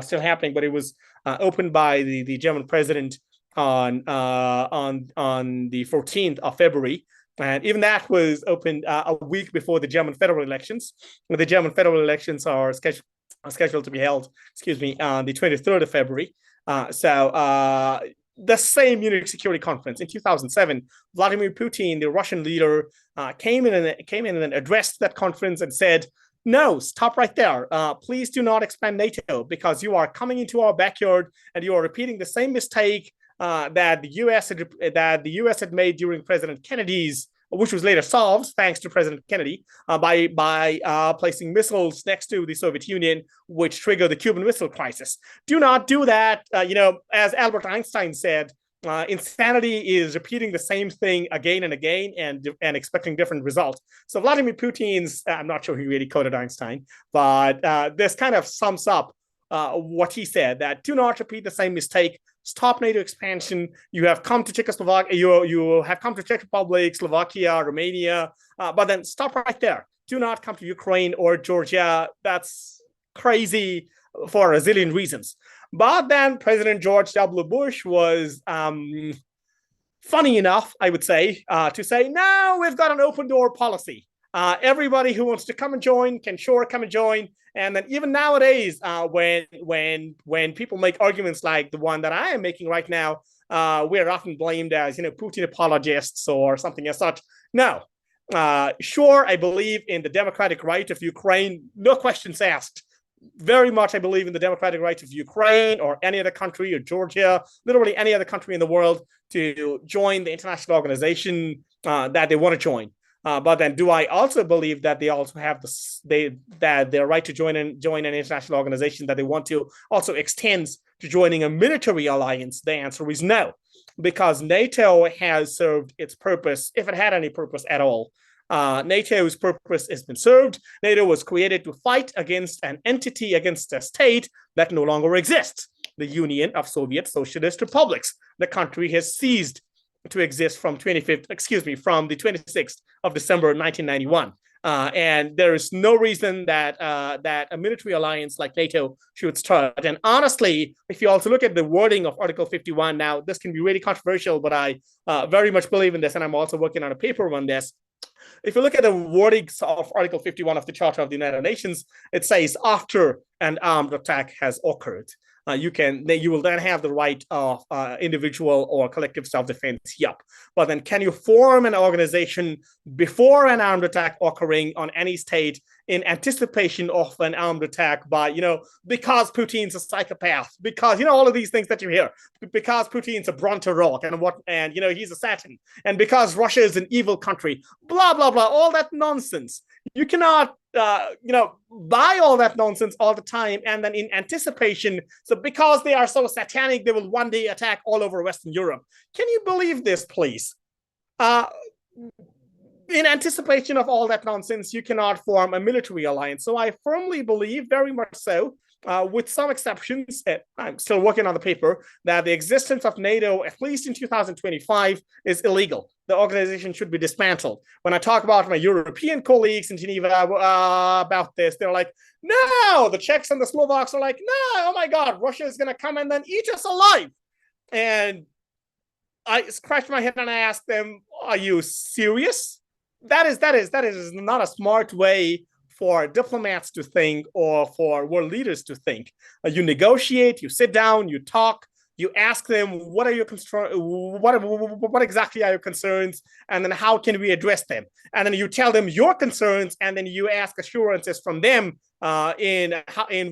still happening, but it was opened by the German president on the 14th of February. And even that was opened a week before the German federal elections. The German federal elections are scheduled to be held, on the 23rd of February. The same Munich Security Conference in 2007, Vladimir Putin, the Russian leader, came in and addressed that conference and said, "No, stop right there. Please do not expand NATO because you are coming into our backyard and you are repeating the same mistake that the U.S. had made during President Kennedy's, which was later solved thanks to President Kennedy by placing missiles next to the Soviet Union, which triggered the Cuban Missile Crisis. Do not do that. As Albert Einstein said, insanity is repeating the same thing again and again and expecting different results. So Vladimir Putin's, I'm not sure he really quoted Einstein, but this kind of sums up what he said, that do not repeat the same mistake. Stop NATO expansion. You have come to Czechoslovakia, you have come to Czech Republic, Slovakia, Romania, but then stop right there. Do not come to Ukraine or Georgia. That's crazy for a zillion reasons. But then President George W. Bush was funny enough, I would say, to say, no, we've got an open door policy. Everybody who wants to come and join can come and join. And then even nowadays, when people make arguments like the one that I am making right now, we're often blamed as Putin apologists or something as such. No, sure, I believe in the democratic right of Ukraine, no questions asked, very much, I believe in the democratic rights of Ukraine or any other country or Georgia, literally any other country in the world to join the international organization that they want to join. But then, do I also believe that they also have that their right to join an international organization that they want to also extends to joining a military alliance? The answer is no, because NATO has served its purpose, if it had any purpose at all. NATO's purpose has been served. NATO was created to fight against an entity, against a state that no longer exists, the Union of Soviet Socialist Republics. The country has ceased to exist from the 26th of December 1991. And there is no reason that a military alliance like NATO should start. And honestly, if you also look at the wording of Article 51, now this can be really controversial, but I very much believe in this, and I'm also working on a paper on this. If you look at the wordings of Article 51 of the Charter of the United Nations, it says after an armed attack has occurred. You will then have the right of individual or collective self-defense. Yep. But then can you form an organization before an armed attack occurring on any state in anticipation of an armed attack by, because Putin's a psychopath, because, all of these things that you hear, because Putin's a Bronterok and he's a Satan, and because Russia is an evil country, blah, blah, blah, all that nonsense. You cannot buy all that nonsense all the time, and then in anticipation, so because they are so satanic, they will one day attack all over Western Europe. Can you believe this, please? In anticipation of all that nonsense, you cannot form a military alliance. So I firmly believe, very much so, with some exceptions, I'm still working on the paper, that the existence of NATO, at least in 2025, is illegal. The organization should be dismantled. When I talk about my European colleagues in Geneva about this, they're like, no, the Czechs and the Slovaks are like, no, oh my God, Russia is going to come and then eat us alive. And I scratched my head and I asked them, are you serious? That is not a smart way for diplomats to think or for world leaders to think. You negotiate, you sit down, you talk, you ask them, what are your concerns? What exactly are your concerns? And then how can we address them? And then you tell them your concerns, and then you ask assurances from them in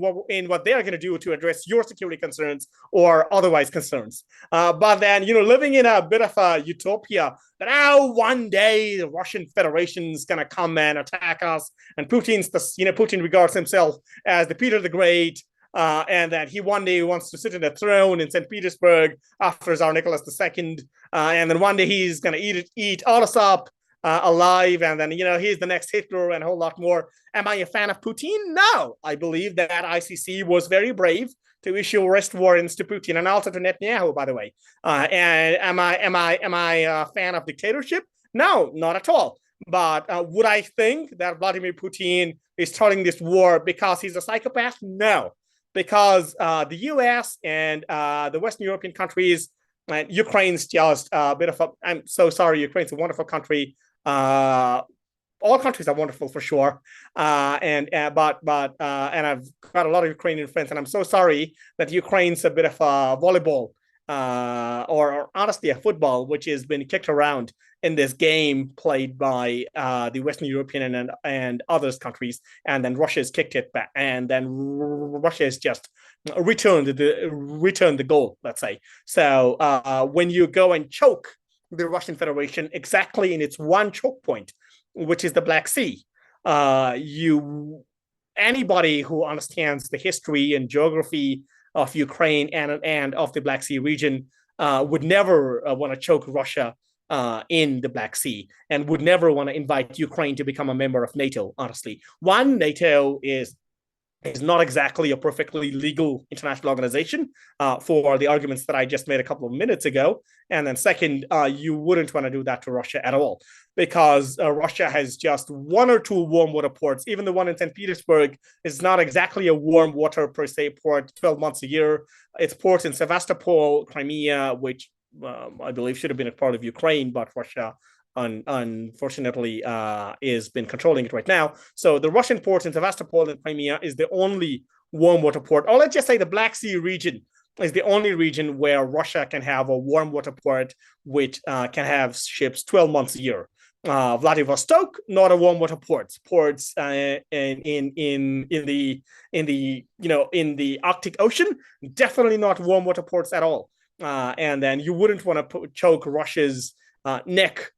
what they are going to do to address your security concerns or otherwise concerns. But then, living in a bit of a utopia that one day the Russian Federation is going to come and attack us, and Putin regards himself as the Peter the Great. And that he one day wants to sit in a throne in St. Petersburg after Tsar Nicholas II, and then one day he's going to eat all us up alive, and then he's the next Hitler and a whole lot more. Am I a fan of Putin? No, I believe that ICC was very brave to issue arrest warrants to Putin and also to Netanyahu, by the way. And am I a fan of dictatorship? No, not at all. But would I think that Vladimir Putin is starting this war because he's a psychopath? No. Because the U.S. and the Western European countries, and Ukraine's just a bit of a, I'm so sorry, Ukraine's a wonderful country. All countries are wonderful for sure. And I've got a lot of Ukrainian friends, and I'm so sorry that Ukraine's a bit of a volleyball or honestly a football, which has been kicked around in this game played by the Western European and others countries, and then Russia has kicked it back, and then Russia has just returned the goal, let's say. So when you go and choke the Russian Federation exactly in its one choke point, which is the Black Sea, anybody who understands the history and geography of Ukraine and of the Black Sea region would never want to choke Russia in the Black Sea, and would never want to invite Ukraine to become a member of NATO, honestly. One, NATO is not exactly a perfectly legal international organization for the arguments that I just made a couple of minutes ago. And then second, you wouldn't want to do that to Russia at all, because Russia has just one or two warm water ports. Even the one in St. Petersburg is not exactly a warm water per se port 12 months a year. It's ports in Sevastopol, Crimea, which I believe should have been a part of Ukraine, but Russia unfortunately has been controlling it right now. So the Russian ports in Sevastopol and Crimea is the only warm water port, or let's just say the Black Sea region is the only region where Russia can have a warm water port which can have ships 12 months a year. Vladivostok, not a warm water ports. Ports in the Arctic Ocean, definitely not warm water ports at all. And then you wouldn't want to choke Russia's neck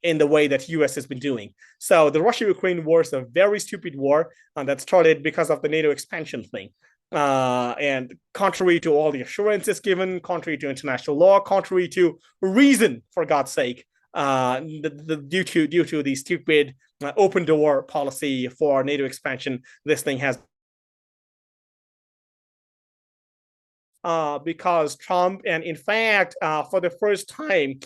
in the way that U.S. has been doing. So the Russia-Ukraine war is a very stupid war that started because of the NATO expansion thing. And contrary to all the assurances given, contrary to international law, contrary to reason, for God's sake, due to the stupid open door policy for NATO expansion, this thing has because Trump, and in fact, for the first time,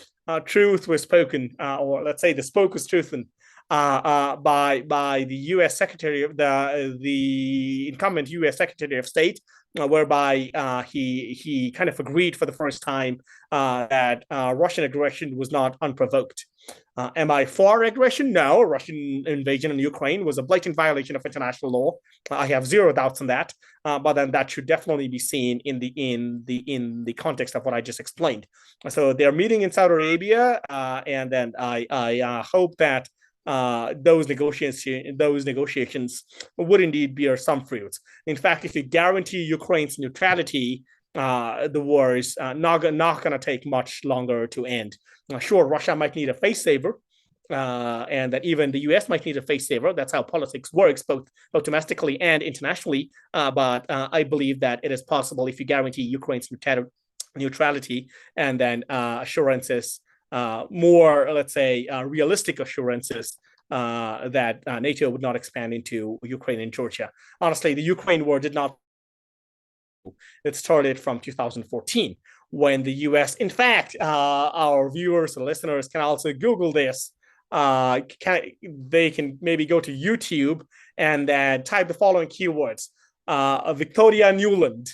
truth was spoken, or let's say the spoke was truthen by the U.S. Secretary of the incumbent U.S. Secretary of State, whereby he kind of agreed for the first time that Russian aggression was not unprovoked. Am I for aggression? No. Russian invasion in Ukraine was a blatant violation of international law. I have zero doubts on that. But then that should definitely be seen in the context of what I just explained. So they're meeting in Saudi Arabia, and then I hope that those negotiations would indeed bear some fruits. In fact, if you guarantee Ukraine's neutrality, the war is not going to take much longer to end. Sure, Russia might need a face saver, and that even the U.S. might need a face saver. That's how politics works, both domestically and internationally. But I believe that it is possible if you guarantee Ukraine's neutrality and then assurances, more, let's say, realistic assurances that NATO would not expand into Ukraine and Georgia. Honestly, the Ukraine war did not. It started from 2014 when the U.S. In fact, our viewers and listeners can also Google this. They can maybe go to YouTube and then type the following keywords: Victoria Nuland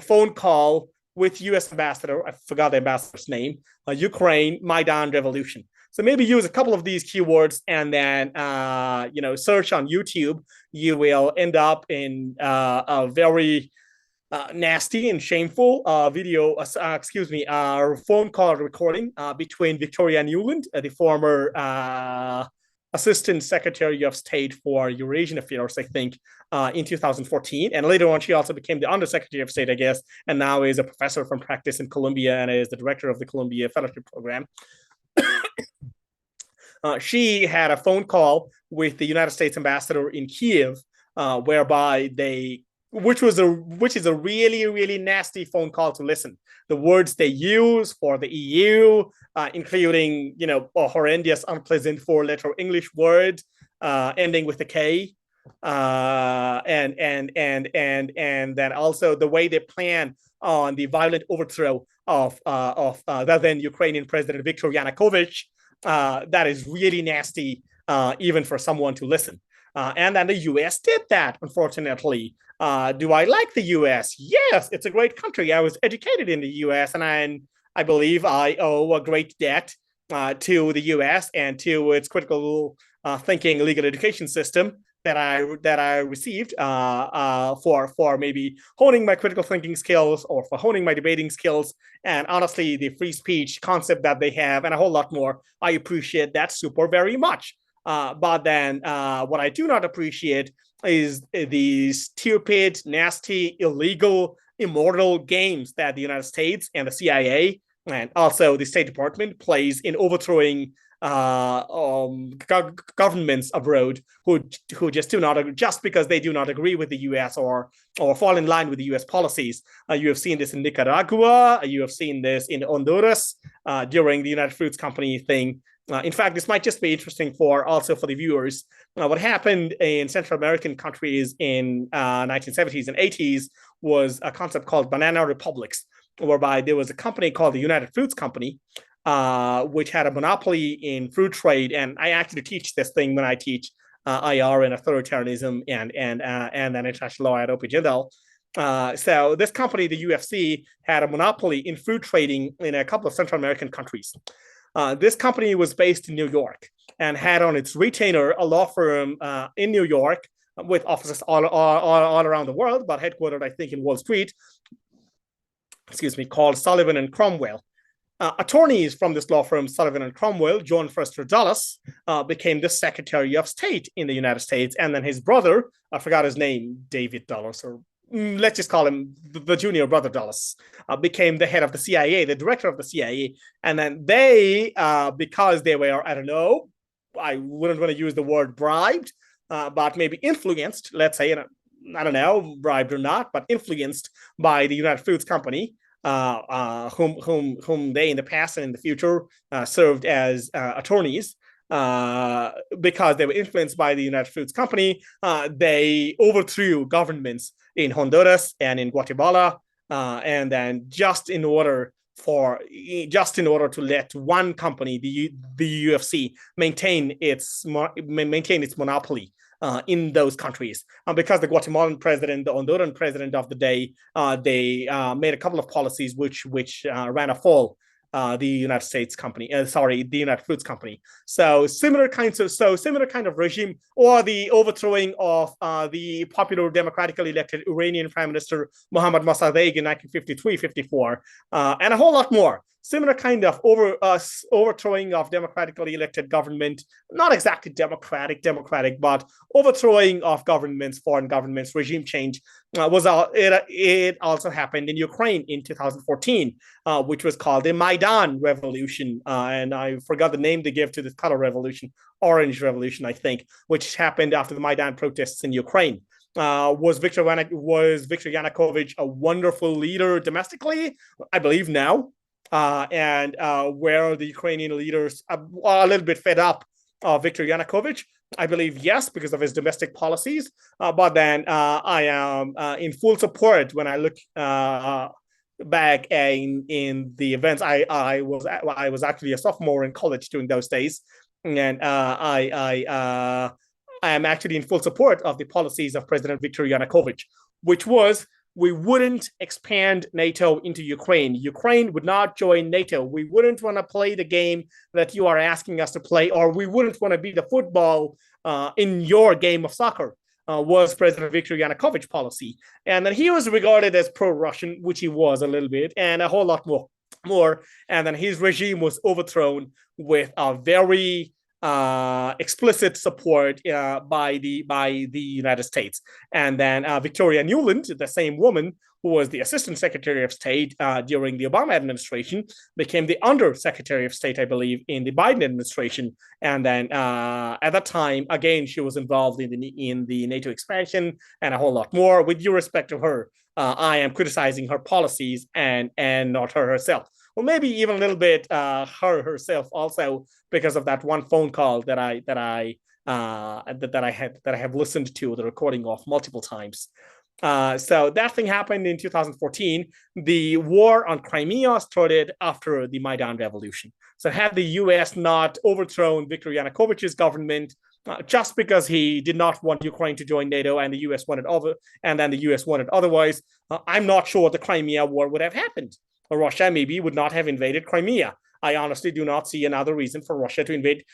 phone call with U.S. ambassador. I forgot the ambassador's name. Ukraine Maidan revolution. So maybe use a couple of these keywords and then search on YouTube. You will end up in a very nasty and shameful phone call recording between Victoria Nuland, the former Assistant Secretary of State for Eurasian Affairs, I think, in 2014. And later on, she also became the Undersecretary of State, I guess, and now is a professor from practice in Columbia and is the director of the Columbia Fellowship Program. She had a phone call with the United States ambassador in Kiev, whereby which is a really, really nasty phone call to listen. The words they use for the EU, including a horrendous, unpleasant four-letter English word ending with a K, and then also the way they plan on the violent overthrow of the then Ukrainian President Viktor Yanukovych. That is really nasty, even for someone to listen. And then the U.S. did that, unfortunately. Do I like the U.S.? Yes, it's a great country. I was educated in the U.S., and I believe I owe a great debt to the U.S. and to its critical thinking legal education system that I received for maybe honing my critical thinking skills or for honing my debating skills. And honestly, the free speech concept that they have and a whole lot more, I appreciate that super very much. But then what I do not appreciate is the stupid, nasty, illegal, immoral games that the United States and the CIA and also the State Department plays in overthrowing governments abroad who just do not, just because they do not agree with the U.S. or fall in line with the U.S. policies. You have seen this in Nicaragua. You have seen this in Honduras during the United Fruits Company thing. In fact, this might just be interesting for the viewers. What happened in Central American countries in 1970s and 80s was a concept called banana republics, whereby there was a company called the United Fruits Company, which had a monopoly in fruit trade. And I actually teach this thing when I teach IR and authoritarianism and international law at OP Jindal. So this company, the UFC, had a monopoly in fruit trading in a couple of Central American countries. This company was based in New York and had on its retainer a law firm in New York with offices all around the world, but headquartered, I think, in Wall Street, called Sullivan and Cromwell. attorneys from this law firm, Sullivan and Cromwell, John Foster Dulles, became the Secretary of State in the United States. And then his brother, I forgot his name, David Dulles, or let's just call him the junior brother Dulles, became the head of the CIA, the director of the CIA. And then they, because they were, I don't know, I wouldn't want to use the word bribed, but maybe influenced, let's say, I don't know, bribed or not, but influenced by the United Foods Company, whom they in the past and in the future served as attorneys. Because they were influenced by the United Foods Company, they overthrew governments in Honduras and in Guatemala, and then just in order to let one company, the UFC, maintain its monopoly in those countries. Because the Guatemalan president, the Honduran president of the day, they made a couple of policies which ran afoul the United States company, the United Foods Company. So similar kind of regime, or the overthrowing of the popular democratically elected Iranian Prime Minister Mohammad Mossadegh in 1953-54, and a whole lot more. Similar kind of overthrowing of democratically elected government, not exactly democratic, but overthrowing of governments, foreign governments, regime change. It also happened in Ukraine in 2014, which was called the Maidan Revolution, and I forgot the name they gave to this color revolution, Orange Revolution, I think, which happened after the Maidan protests in Ukraine. Was Viktor Yanukovych a wonderful leader domestically? I believe now. And where the Ukrainian leaders are a little bit fed up of Viktor Yanukovych? I believe yes, because of his domestic policies. But then I am in full support when I look back in the events. I was actually a sophomore in college during those days, and I am actually in full support of the policies of President Viktor Yanukovych, which was, we wouldn't expand NATO into Ukraine. Ukraine would not join NATO. We wouldn't want to play the game that you are asking us to play, or we wouldn't want to be the football in your game of soccer, was President Viktor Yanukovych's policy. And then he was regarded as pro-Russian, which he was a little bit, and a whole lot more. And then his regime was overthrown with a very explicit support by the United States. And then Victoria Nuland, the same woman who was the Assistant Secretary of State during the Obama administration, became the Under Secretary of State, I believe, in the Biden administration. And then at that time, again, she was involved in the NATO expansion and a whole lot more. With due respect to her, I am criticizing her policies and not her herself. Well, maybe even a little bit her herself also, because of that one phone call that I have listened to the recording of multiple times. So that thing happened in 2014. The war on Crimea started after the Maidan Revolution. So had the U.S. not overthrown Viktor Yanukovych's government, just because he did not want Ukraine to join NATO and the U.S. wanted otherwise, I'm not sure the Crimea war would have happened. Russia maybe would not have invaded Crimea. I honestly do not see another reason for Russia to invade,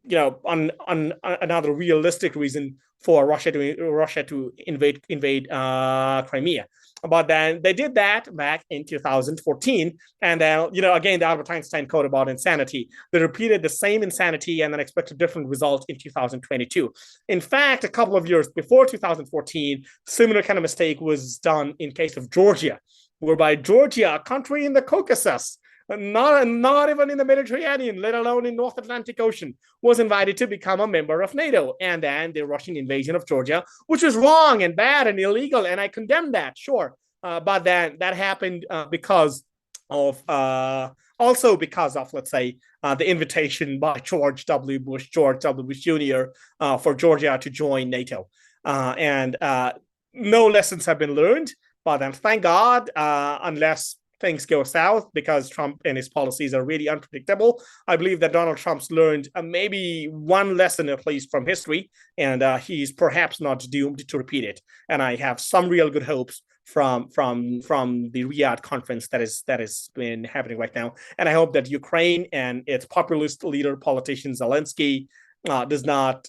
another realistic reason for Russia to invade Crimea. But then they did that back in 2014. And then, again, the Albert Einstein quote about insanity. They repeated the same insanity and then expected different results in 2022. In fact, a couple of years before 2014, similar kind of mistake was done in case of Georgia, whereby Georgia, a country in the Caucasus, not even in the Mediterranean, let alone in North Atlantic Ocean, was invited to become a member of NATO. And then the Russian invasion of Georgia, which was wrong and bad and illegal, and I condemn that, sure. But then that happened because of, let's say, the invitation by George W. Bush Jr. For Georgia to join NATO. And no lessons have been learned. But then, thank God, unless things go south, because Trump and his policies are really unpredictable, I believe that Donald Trump's learned maybe one lesson at least from history, and he's perhaps not doomed to repeat it. And I have some real good hopes from the Riyadh conference that has been happening right now. And I hope that Ukraine and its populist leader, politician Zelensky, does not.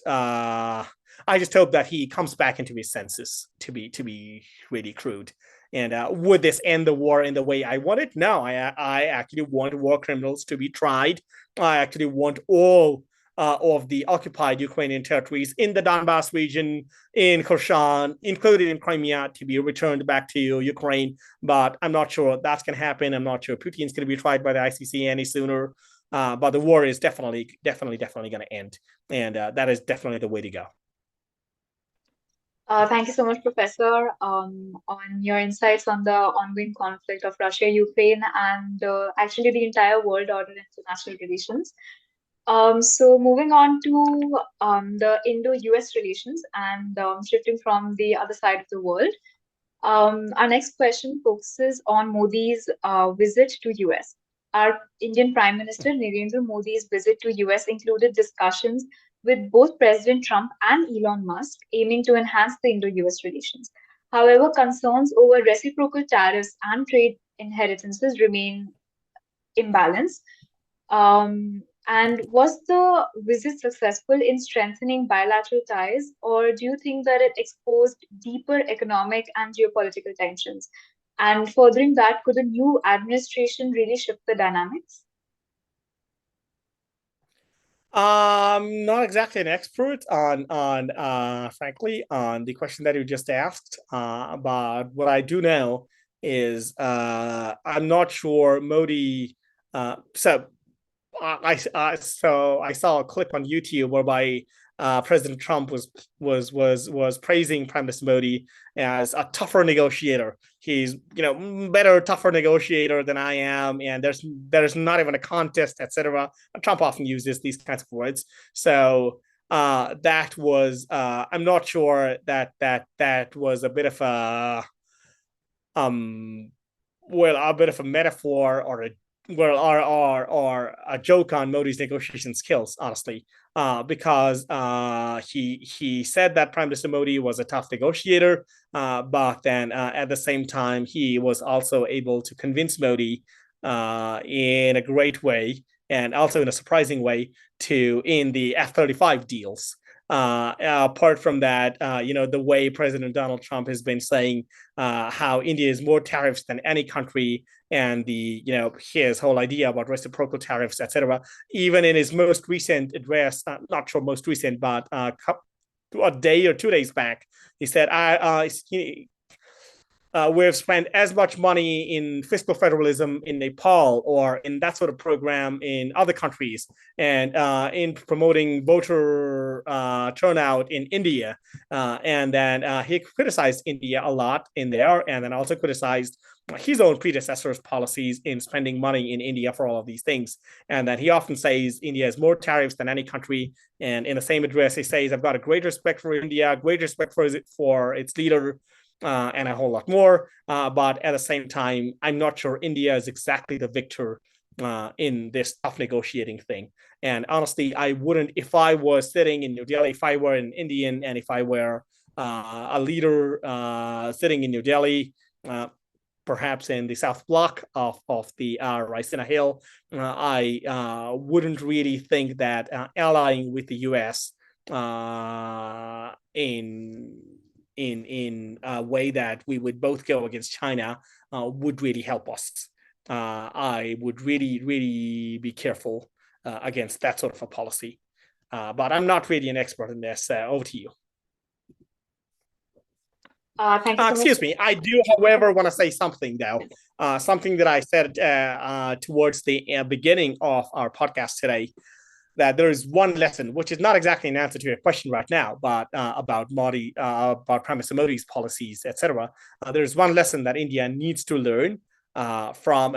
I just hope that he comes back into his senses, to be really crude. And would this end the war in the way I want it? No, I actually want war criminals to be tried. I actually want all of the occupied Ukrainian territories in the Donbass region, in Kherson, including in Crimea, to be returned back to Ukraine. But I'm not sure that's going to happen. I'm not sure Putin's going to be tried by the ICC any sooner. But the war is definitely going to end. And that is definitely the way to go. Thank you so much, Professor, on your insights on the ongoing conflict of Russia, Ukraine, and actually the entire world order and international relations. So moving on to the Indo-US relations and shifting from the other side of the world. Our next question focuses on Modi's visit to US. Our Indian Prime Minister Narendra Modi's visit to US included discussions with both President Trump and Elon Musk, aiming to enhance the Indo-US relations. However, concerns over reciprocal tariffs and trade inheritances remain imbalanced. And was the visit successful in strengthening bilateral ties, or do you think that it exposed deeper economic and geopolitical tensions? And furthering that, could a new administration really shift the dynamics? I'm not exactly an expert on frankly on the question that you just asked. But what I do know is I'm not sure Modi. So I saw a clip on YouTube whereby President Trump was praising Prime Minister Modi as a tougher negotiator. He's better, tougher negotiator than I am, and there's not even a contest, etc. Trump often uses these kinds of words. So that was I'm not sure that was a bit of um a bit of a metaphor or a joke on Modi's negotiation skills, honestly, because he said that Prime Minister Modi was a tough negotiator, but then at the same time he was also able to convince Modi in a great way and also in a surprising way to in the F-35 deals. Apart from that, the way President Donald Trump has been saying how India is more tariffs than any country, and his whole idea about reciprocal tariffs, etc. Even in his most recent address, not sure most recent, but a day or 2 days back, he said, we've spent as much money in fiscal federalism in Nepal or in that sort of program in other countries, and in promoting voter turnout in India. And then he criticized India a lot in there, and then also criticized his own predecessors' policies in spending money in India for all of these things. And that he often says India has more tariffs than any country. And in the same address, he says, I've got a great respect for India, great respect for its leader, and a whole lot more. But at the same time, I'm not sure India is exactly the victor in this tough negotiating thing. And honestly, I wouldn't, if I was sitting in New Delhi, if I were an Indian and if I were a leader sitting in New Delhi, perhaps in the South Block of the Raisina Hill, I wouldn't really think that allying with the U.S. In a way that we would both go against China would really help us. I would really be careful against that sort of a policy. But I'm not really an expert in this. Over to you. Thank you so much. Excuse me. I do, however, want to say something, though. Something that I said towards the beginning of our podcast today, that there is one lesson, which is not exactly an answer to your question right now, but about Prime Minister Modi's policies, etc. There's one lesson that India needs to learn from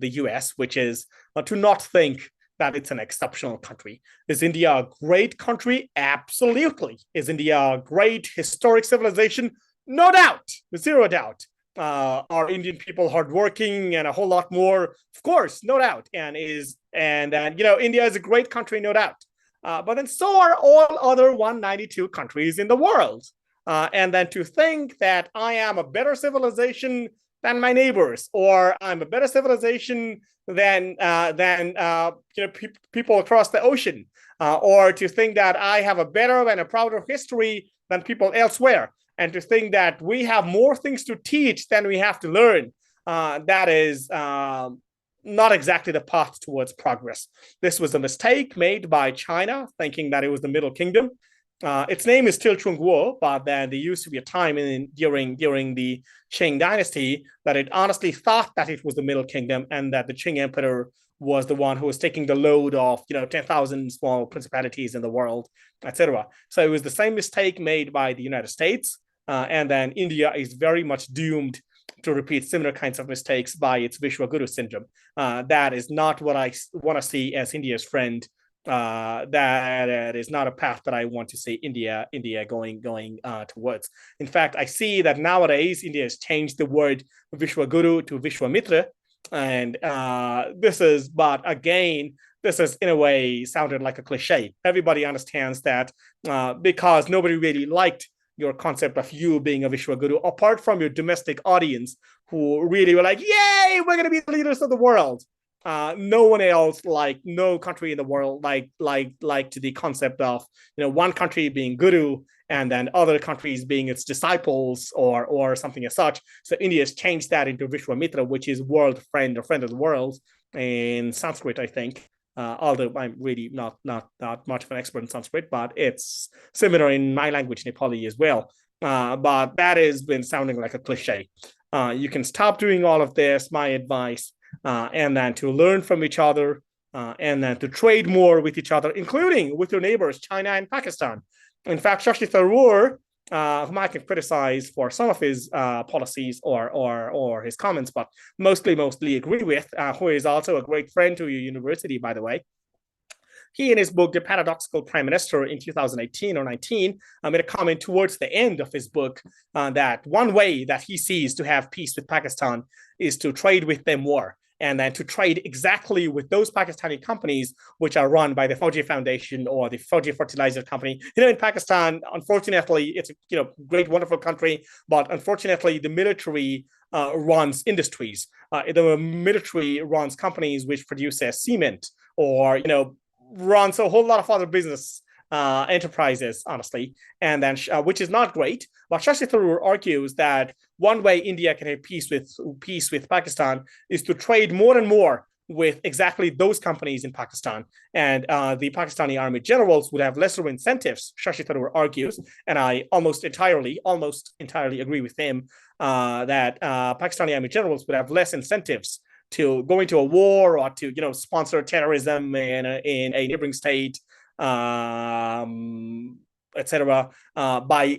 the US, which is to not think that it's an exceptional country. Is India a great country? Absolutely. Is India a great historic civilization? No doubt, zero doubt. Are Indian people hardworking and a whole lot more? Of course, no doubt. And India is a great country, no doubt. But then so are all other 192 countries in the world. And then to think that I am a better civilization than my neighbors, or I'm a better civilization than people across the ocean, or to think that I have a better and a prouder history than people elsewhere. and to think that we have more things to teach than we have to learn, that is not exactly the path towards progress. This was a mistake made by China, thinking that it was the Middle Kingdom. Its name is still Chungguo, but then there used to be a time during the Qing dynasty that it honestly thought that it was the Middle Kingdom, and that the Qing emperor was the one who was taking the load of 10,000 small principalities in the world, etc. So it was the same mistake made by the United States, and then India is very much doomed to repeat similar kinds of mistakes by its Vishwaguru syndrome. That is not what I want to see as India's friend. That is not a path that I want to see India going towards. In fact, I see that nowadays India has changed the word Vishwaguru to Vishwamitra, and but again, this is in a way sounded like a cliche. Everybody understands that because nobody really liked your concept of you being a Vishwaguru, apart from your domestic audience who really were like, yay, we're going to be the leaders of the world. No one else, like no country in the world, liked the concept of one country being guru and then other countries being its disciples or something as such. So India has changed that into Vishwamitra, which is world friend or friend of the world in Sanskrit, I think. Although I'm really not much of an expert in Sanskrit, but it's similar in my language, Nepali, as well. But that has been sounding like a cliche. You can stop doing all of this, my advice, and then to learn from each other, and then to trade more with each other, including with your neighbors, China and Pakistan. In fact, Shashi Tharoor, whom I can criticize for some of his policies or his comments, but mostly agree with, who is also a great friend to your university, by the way. He, in his book, The Paradoxical Prime Minister in 2018 or 19, made a comment towards the end of his book that one way that he sees to have peace with Pakistan is to trade with them more, and then to trade exactly with those Pakistani companies which are run by the Fauji Foundation or the Fauji Fertilizer Company. In Pakistan, unfortunately, it's a great, wonderful country, but unfortunately, the military runs industries. The military runs companies which produce cement or runs a whole lot of other business enterprises, honestly, and then which is not great. But Shashi Tharoor argues that one way India can have peace with Pakistan is to trade more and more with exactly those companies in Pakistan, and the Pakistani army generals would have lesser incentives. Shashi Tharoor argues, and I almost entirely agree with him, that Pakistani army generals would have less incentives to go into a war or to sponsor terrorism in a neighboring state, etc. By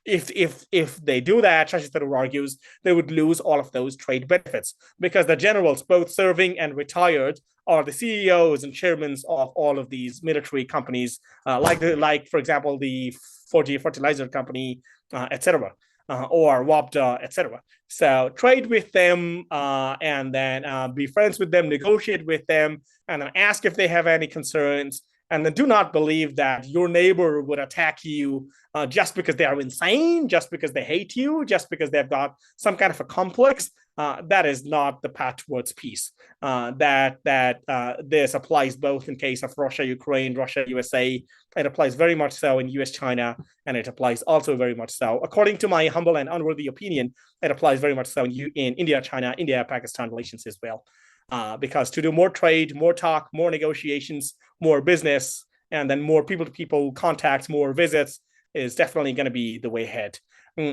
if they do that, Shashi Tharoor argues, they would lose all of those trade benefits because the generals, both serving and retired, are the CEOs and chairmen of all of these military companies, like for example the Fauji Fertilizer Company, etc. Or WAPDA, etc. So trade with them, and then be friends with them, negotiate with them, and then ask if they have any concerns. And then do not believe that your neighbor would attack you just because they are insane, just because they hate you, just because they've got some kind of a complex. That is not the path towards peace. This applies both in case of Russia, Ukraine, Russia, USA. It applies very much so in US, China, and it applies also very much so, according to my humble and unworthy opinion, it applies very much so in India, China, India, Pakistan relations as well. Because to do more trade, more talk, more negotiations, more business, and then more people-to-people contacts, more visits is definitely going to be the way ahead.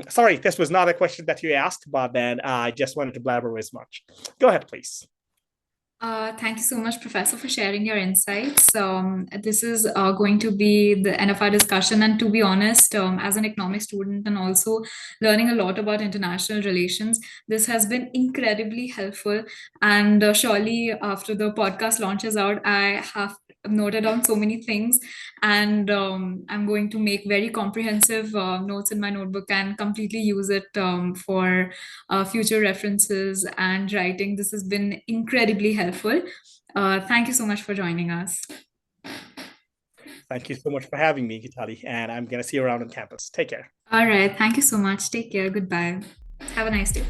Sorry, this was not a question that you asked, but then I just wanted to blabber as much. Go ahead, please. Thank you so much, Professor, for sharing your insights. This is going to be the end of our discussion. And to be honest, as an economics student and also learning a lot about international relations, this has been incredibly helpful. And surely after the podcast launches out, I have noted down so many things, and I'm going to make very comprehensive notes in my notebook and completely use it for future references and writing. This has been incredibly helpful. Thank you so much for joining us. Thank you so much for having me, Geetaali, and I'm going to see you around on campus. Take care. All right. Thank you so much. Take care. Goodbye. Have a nice day.